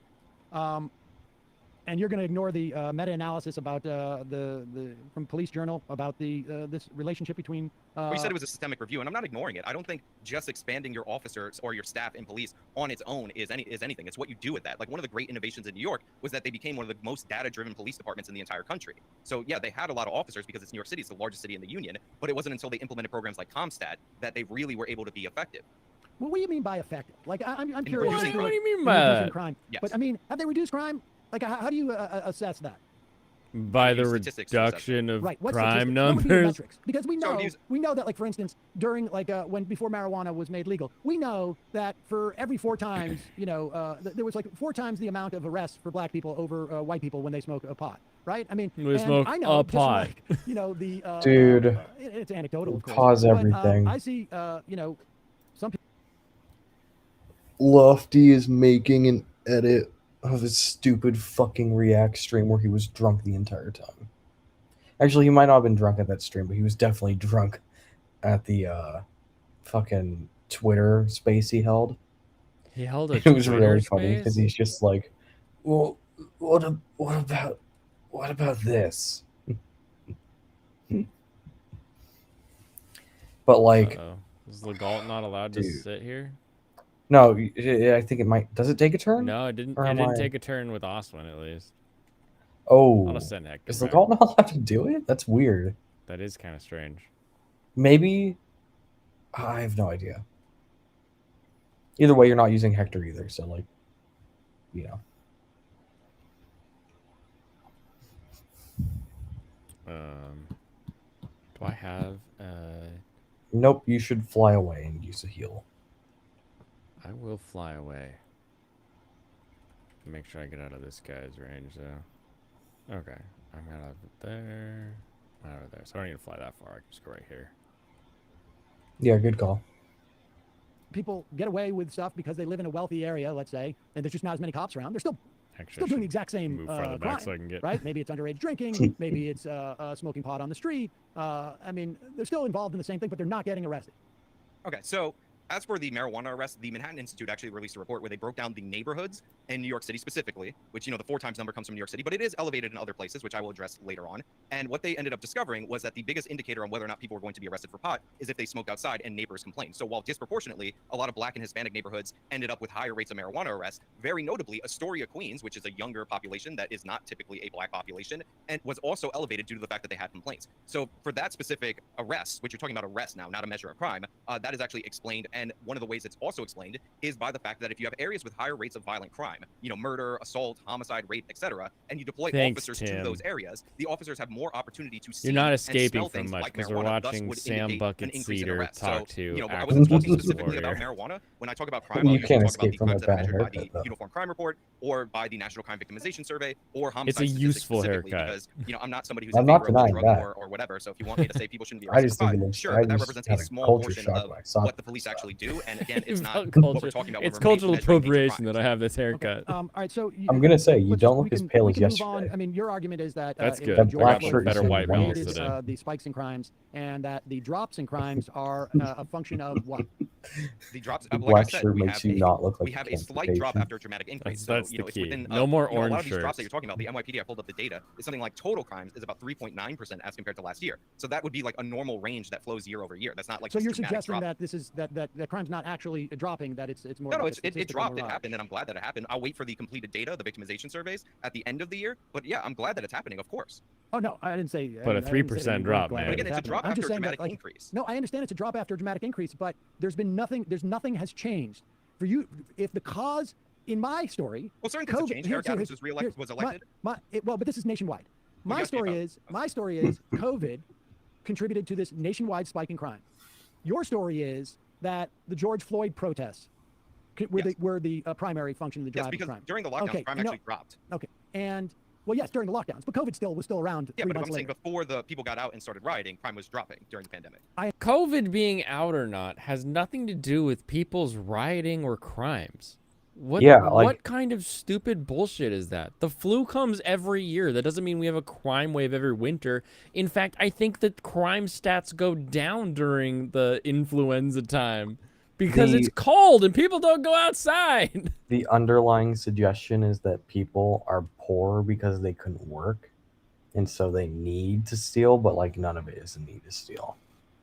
And you're going to ignore the meta-analysis about from Police Journal about this relationship between. Well, you said it was a systemic review, and I'm not ignoring it. I don't think just expanding your officers or your staff in police on its own is anything. It's what you do with that. Like, one of the great innovations in New York was that they became one of the most data-driven police departments in the entire country. So yeah, they had a lot of officers because it's New York City, it's the largest city in the union. But it wasn't until they implemented programs like CompStat that they really were able to be effective. Well, what do you mean by effective? Like, I'm In curious. reducing What do you mean in by reducing that? crime? Yes. But I mean, have they reduced crime? Like, how do you assess that? By the Statistics and stuff. reduction of Right. What's crime What would be the numbers? metrics? Because we So know these- that, like, for instance, during before marijuana was made legal, we know that for every 4 times, there was like 4 times the amount of arrests for black people over white people when they smoke a pot. Right? I mean, We and smoke I know a just from, pot. like, the Dude. It's anecdotal, of course. Pause but, everything. I see, some people. Lofty is making an edit of his stupid fucking React stream where he was drunk the entire time. Actually, he might not have been drunk at that stream, but he was definitely drunk at the fucking Twitter space he held. He held a It was Twitter really funny because space? he's just like, well, what about this? But like, Uh-oh. Is Legault not allowed to Dude. sit here? no, I think it might. Does it take a turn? No, it didn't. Or It am didn't I- take a turn with Oswin, at least. Oh, I'll just send Hector is back. Legault not allowed to do it? That's weird. That is kind of strange. Maybe. I have no idea. Either way, you're not using Hector either, so like, you know. Do I have? Nope, you should fly away and use a heal. I will fly away. Make sure I get out of this guy's range, though. Okay, I'm out of there. Right over there. So I don't need to fly that far. I can just go right here. Yeah, good call. People get away with stuff because they live in a wealthy area, let's say, and there's just not as many cops around. They're still Actually, doing the exact same move further crime, back so I can get. right? Maybe it's underage drinking. Maybe it's smoking pot on the street. I mean, they're still involved in the same thing, but they're not getting arrested. Okay, so as for the marijuana arrest, the Manhattan Institute actually released a report where they broke down the neighborhoods in New York City specifically, which, you know, the 4 times number comes from New York City, but it is elevated in other places, which I will address later on. And what they ended up discovering was that the biggest indicator on whether or not people were going to be arrested for pot is if they smoked outside and neighbors complained. So while disproportionately, a lot of Black and Hispanic neighborhoods ended up with higher rates of marijuana arrests, very notably, Astoria, Queens, which is a younger population that is not typically a Black population, and was also elevated due to the fact that they had complaints. So for that specific arrest, which you're talking about arrest now, not a measure of crime, that is actually explained. And one of the ways it's also explained is by the fact that if you have areas with higher rates of violent crime, you know, murder, assault, homicide, rape, etc., and you deploy officers to those areas, the officers have more opportunity to see. You're not and escaping smell from things much like because we're marijuana, thus watching would Sam indicate an Bucket increase in Cedar arrests. talk So, to you know, I active wasn't talking police specifically about warrior. marijuana. When I talk about crime, You I can't usually talk escape about the from a crimes that are bad measured by haircut, the though. Uniform Crime Report or by the National Crime Victimization Survey or It's homicide a statistics useful specifically haircut. because, you know, I'm not somebody who's I'm in not favor of the denying drug that. war or whatever. So if you want me to say people shouldn't be I arrested just for think pot, it looks. sure, I but that just represents had a a small culture portion shock of when I saw what the this police stuff. actually do. And again, it's not Culture. what we're talking about. It's when we're cultural measuring major appropriation crimes. that I have this haircut. All right, so I'm gonna say you let's don't just- look we as can- pale we as can move yesterday. on. I mean, your argument is that That's if good. That George black Floyd shirt better is white one balance created, today. the spikes in crimes, and that the drops in crimes are a function of what? The drops, The like I black said, shirt we makes have you not look like we have a a slight drop constipation. after a dramatic increase. That's so, you know, the it's key. within, No more you know, a lot orange of these drops that shirts. you're talking about, the NYPD, I pulled up the data, is something like total crimes is about 3.9% as compared to last year. So that would be like a normal range that flows year over year. That's not like So this you're dramatic suggesting drop. that this is that crime's not actually dropping, that it's more. No, like no, a it statistical dropped. It mirage. happened, and I'm glad that it happened. I'll wait for the completed data, the victimization surveys, at the end of the year. But yeah, I'm glad that it's happening, of course. Oh no, I didn't say. But a I didn't say that 3% you drop, weren't glad man. But it again, was it's a drop happening. I'm after just a saying that, dramatic like, increase. No, I understand it's a drop after a dramatic increase, but there's been nothing. Nothing has changed for you. If the cause in my story, Well, certain things have COVID. changed. Eric here's- Adams was here's- elected. Well, but this is nationwide. Well, My yes, story Chief, is COVID contributed to this nationwide spike in crime. Your story is that the George Floyd protests were the primary function of the Yes, driving because crime. during the lockdown, Okay, crime no, actually dropped. Okay, and well, yes, during the lockdowns, but COVID was still around. Yeah, 3 but I'm months saying later. before the people got out and started rioting, crime was dropping during the pandemic. COVID being out or not has nothing to do with people's rioting or crimes. What, Yeah, like- what kind of stupid bullshit is that? The flu comes every year. That doesn't mean we have a crime wave every winter. In fact, I think that crime stats go down during the influenza time because it's cold and people don't go outside. The underlying suggestion is that people are poor because they couldn't work, and so they need to steal, but like none of it is a need to steal.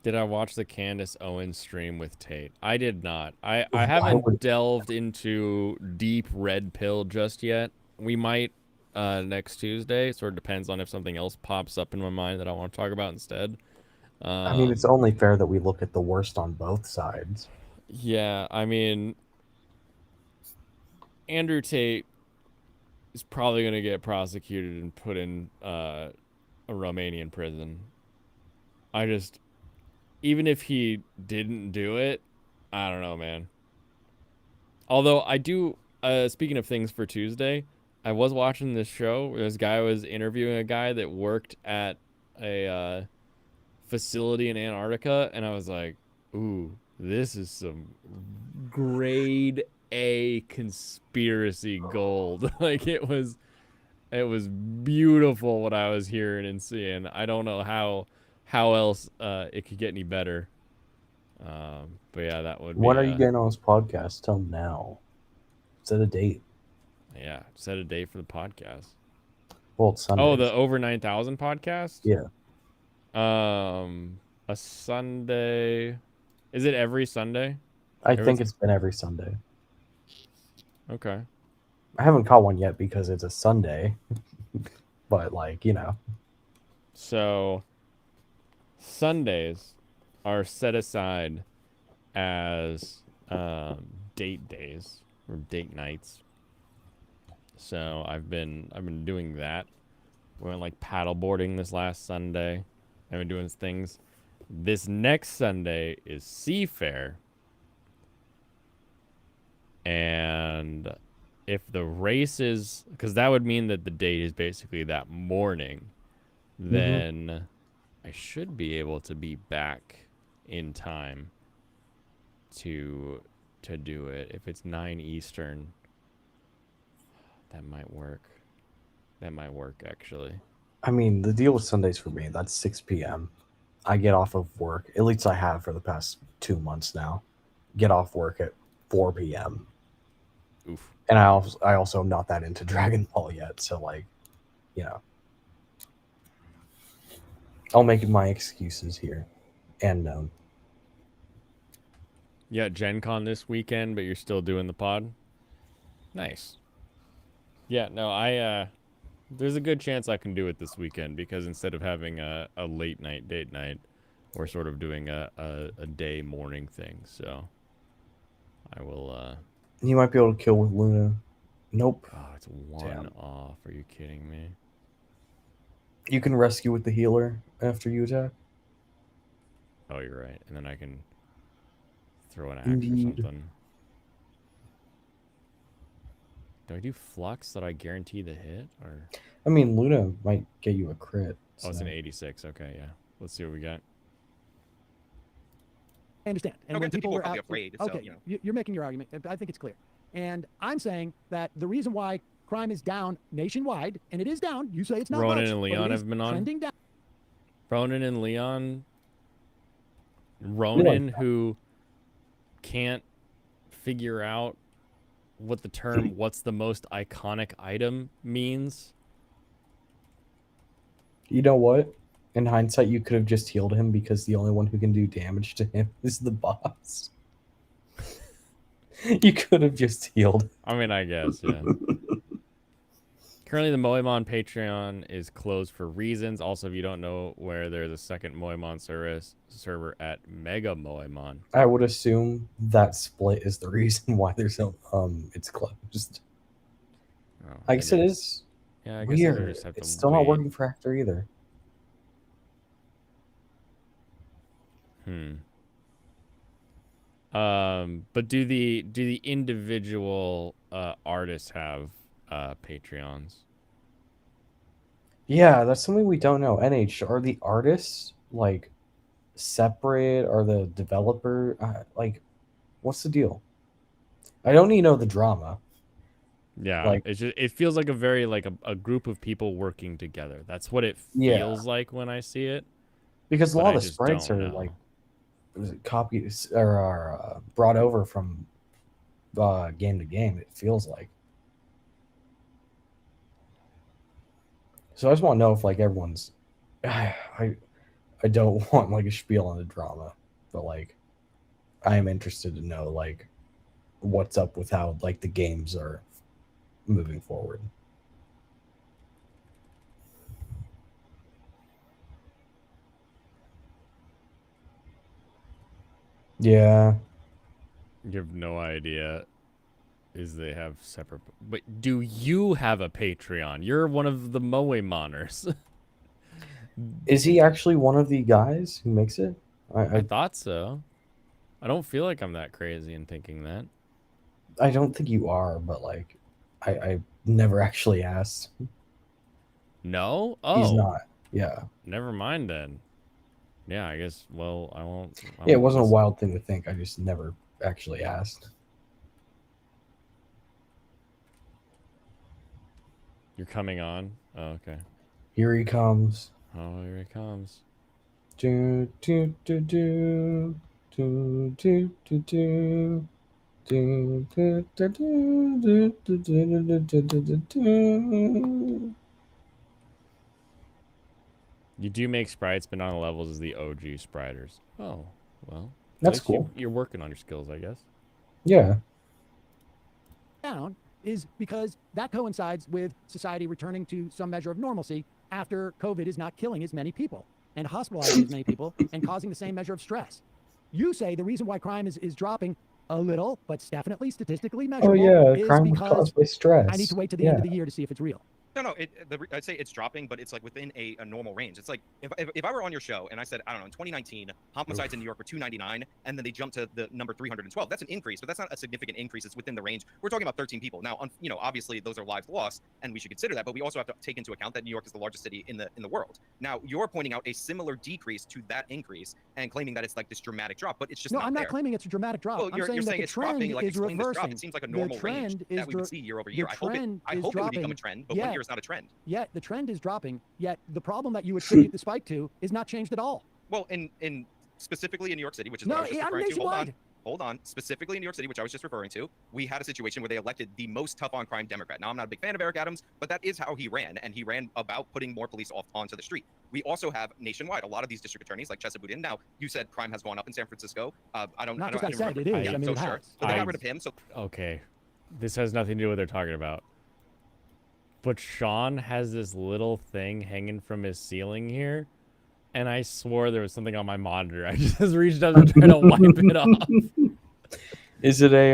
Did I watch the Candace Owens stream with Tate? I did not. I Why haven't would- delved into deep red pill just yet. We might next Tuesday. Sort of depends on if something else pops up in my mind that I want to talk about instead. I mean, it's only fair that we look at the worst on both sides. Yeah, I mean, Andrew Tate is probably going to get prosecuted and put in a Romanian prison. Even if he didn't do it, I don't know, man. Although I do, speaking of things for Tuesday, I was watching this show where this guy was interviewing a guy that worked at a facility in Antarctica, and I was like, ooh, this is some grade A conspiracy gold. Like it was beautiful what I was hearing and seeing. I don't know how else it could get any better. But yeah, that would be. When are you getting on this podcast? Tell them now. Set a date. Yeah, set a date for the podcast. Well, it's Sunday. Oh, the Over 9,000 podcast? Yeah. A Sunday. Is it every Sunday? I think it's been every Sunday. Okay. I haven't caught one yet because it's a Sunday. But like, you know. So Sundays are set aside as date days or date nights. So I've been doing that. We went like paddleboarding this last Sunday. I've been doing things. This next Sunday is Seafair. And if the race is, because that would mean that the date is basically that morning, then I should be able to be back in time to do it. If it's 9 Eastern, that might work. That might work, actually. I mean, the deal with Sundays for me, that's 6 p.m. I get off of work, at least I have for the past 2 months now. Get off work at 4 p.m. Oof. And I also am not that into Dragon Ball yet, so like, you know, I'll make my excuses here and known. Yeah, Gen Con this weekend, but you're still doing the pod? Nice. Yeah, no, there's a good chance I can do it this weekend because instead of having a late night date night, we're sort of doing a day morning thing. So I will. You might be able to kill with Luna. Nope. Oh, it's one Damn. off. Are you kidding me? You can rescue with the healer after you attack. Oh, you're right. And then I can throw an axe or Indeed. something. Do I do flux that I guarantee the hit? Or I mean, Luna might get you a crit. oh, it's so- an 86. Okay, yeah. Let's see what we got. I understand. And Okay, when so people people are were probably out, afraid, so, okay, you know. you're making your argument. I think it's clear. And I'm saying that the reason why crime is down nationwide, and it is down, you say it's not Ronan much, and but Leon it is have been on? trending down. Ronan and Leon. Ronan, who can't figure out what the term "what's the most iconic item" means. You know what? In hindsight, you could have just healed him because the only one who can do damage to him is the boss. You could have just healed. I mean, I guess, yeah. Currently, the Moemon Patreon is closed for reasons. Also, if you don't know where there's a second Moemon server at Mega Moemon. I would assume that split is the reason why there's no it's closed. Oh, I guess it maybe- is Yeah, I guess I weird. just have to It's still not wait. working for Hector either. But do the individual artists have Patreons? Yeah, that's something we don't know. NH, are the artists like separate? Are the developer like what's the deal? I don't need to know the drama. Yeah, Like- it's just, it feels like a very like a group of people working together. That's what it Yeah. feels like when I see it. Because a But lot I of the just sprites don't are know. like copies or are brought over from game to game. It feels like. So I just want to know if like everyone's. I don't want like a spiel on the drama, but like, I am interested to know like what's up with how like the games are moving forward. Yeah. You have no idea. Is they have separate. But do you have a Patreon? You're one of the Moemoners. Is he actually one of the guys who makes it? I thought so. I don't feel like I'm that crazy in thinking that. I don't think you are, but like, I never actually asked. No? Oh, He's not. Yeah. never mind then. Yeah, I guess. Well, I won't. Yeah, it wasn't a wild thing to think. I just never actually asked. You're coming on. Oh, okay. Here he comes. Oh, here he comes. Do do do do do do do do. Do, do, do, do, do, do, do, do, do, do, do. You do make sprites, but not on the levels as the OG spriters. Oh, well. at That's least cool. You're working on your skills, I guess. Yeah. Down is because that coincides with society returning to some measure of normalcy after COVID is not killing as many people and hospitalizing as many people and causing the same measure of stress. You say the reason why crime is dropping a little, but it's definitely statistically Oh measurable, yeah, is crime was because caused by stress. I need to wait to the end of the year to see if it's real. No, I'd say it's dropping, but it's like within a normal range. It's like if I were on your show and I said, I don't know, in 2019, homicides in New York were 299, and then they jumped to the number 312. That's an increase, but that's not a significant increase. It's within the range. We're talking about 13 people. Now, obviously those are lives lost, and we should consider that, but we also have to take into account that New York is the largest city in the world. Now, you're pointing out a similar decrease to that increase and claiming that it's like this dramatic drop, but it's just No, not I'm not there. claiming it's a dramatic drop. Well, I'm you're saying saying that it's the trend dropping. Like, is explain this drop. reversing. It seems like a The normal trend range is that we would see year over the year. I hope trend it is would become dropping. a trend, but Yeah. 1 year is not a trend. Yet the trend is dropping. Yet the problem that you attribute the spike to is not changed at all. Well, in specifically in New York City, which is No, what I was just I'm referring to. nationwide. Hold on. Specifically in New York City, which I was just referring to, we had a situation where they elected the most tough on crime Democrat. Now, I'm not a big fan of Eric Adams, but that is how he ran, and he ran about putting more police onto the street. We also have nationwide a lot of these district attorneys, like Chesa Boudin. Now, you said crime has gone up in San Francisco. I don't. Not I just don't I said, remember. it is. Yeah, I mean, so it sure. has. But they got I- rid of him. So Okay, this has nothing to do with what they're talking about. But Sean has this little thing hanging from his ceiling here, and I swore there was something on my monitor. I just reached up to try to wipe it off. Is it a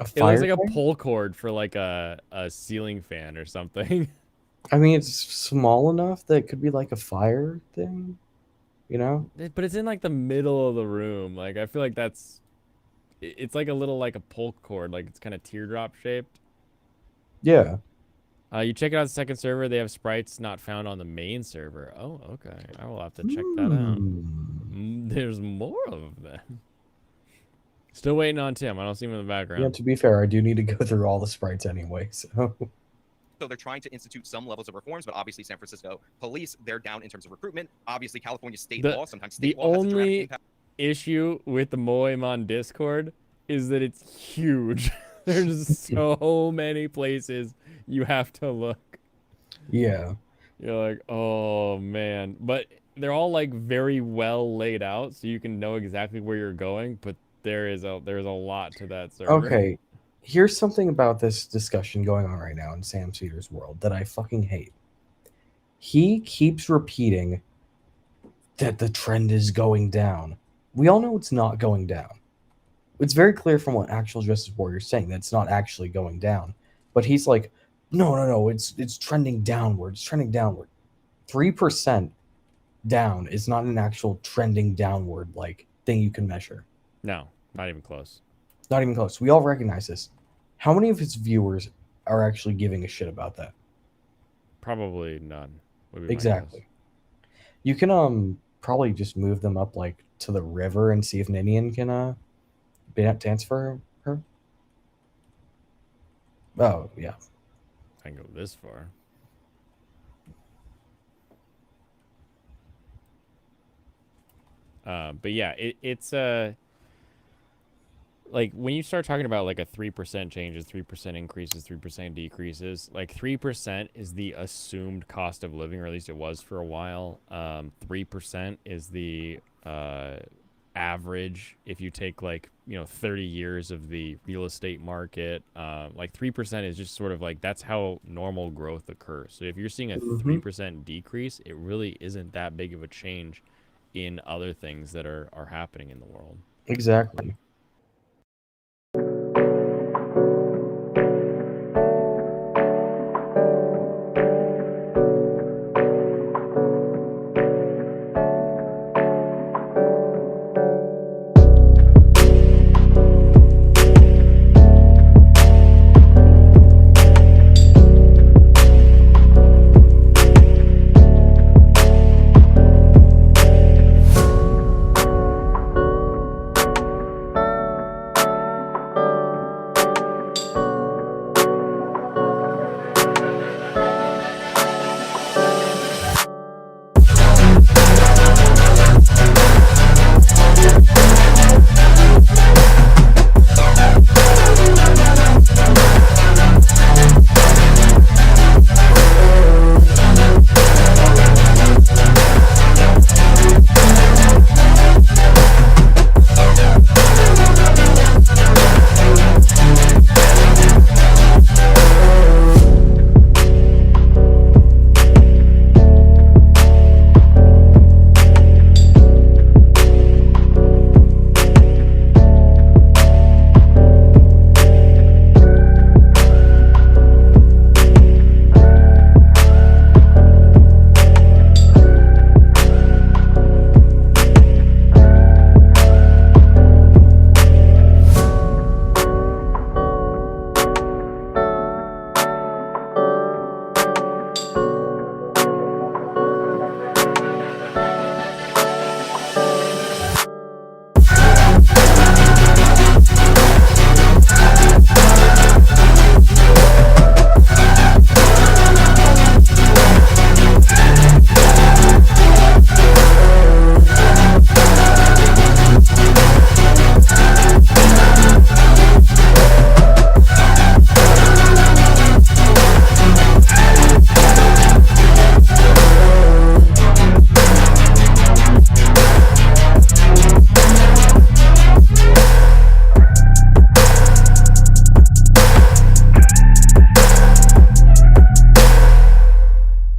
It fire looks like a thing? pull cord for like a ceiling fan or something. I mean, it's small enough that it could be like a fire thing, you know? But it's in like the middle of the room. Like I feel like it's like a little like a pull cord, like it's kind of teardrop shaped. Yeah. You check it out the second server. They have sprites not found on the main server. Oh, okay. I will have to check that out. There's more of them. Still waiting on Tim. I don't see him in the background. Yeah, to be fair, I do need to go through all the sprites anyway, so they're trying to institute some levels of reforms, but obviously San Francisco police, they're down in terms of recruitment. Obviously, California state law, sometimes state law has a dramatic only impact. issue with the Moemon Discord is that it's huge. There's so many places you have to look. yeah. You're like, oh man. But they're all like very well laid out, so you can know exactly where you're going. But there's a lot to that server. Okay. Here's something about this discussion going on right now in Sam Cedars' world that I fucking hate. He keeps repeating that the trend is going down. We all know it's not going down. It's very clear from what Actual Justice Warrior is saying that it's not actually going down. But he's like, no, it's trending downward. It's trending downward. 3% down is not an actual trending downward like thing you can measure. No, not even close. Not even close. We all recognize this. How many of his viewers are actually giving a shit about that? Probably none. Would be my Exactly. guess. You can probably just move them up like to the river and see if Ninian can dance for her. Oh yeah. I can go this far. But yeah, it's like when you start talking about like a 3% changes, 3% increases, 3% decreases, like 3% is the assumed cost of living, or at least it was for a while. 3% is the average if you take like 30 years of the real estate market. Like 3% is just sort of like that's how normal growth occurs. So if you're seeing a 3% decrease, it really isn't that big of a change in other things that are happening in the world. Exactly.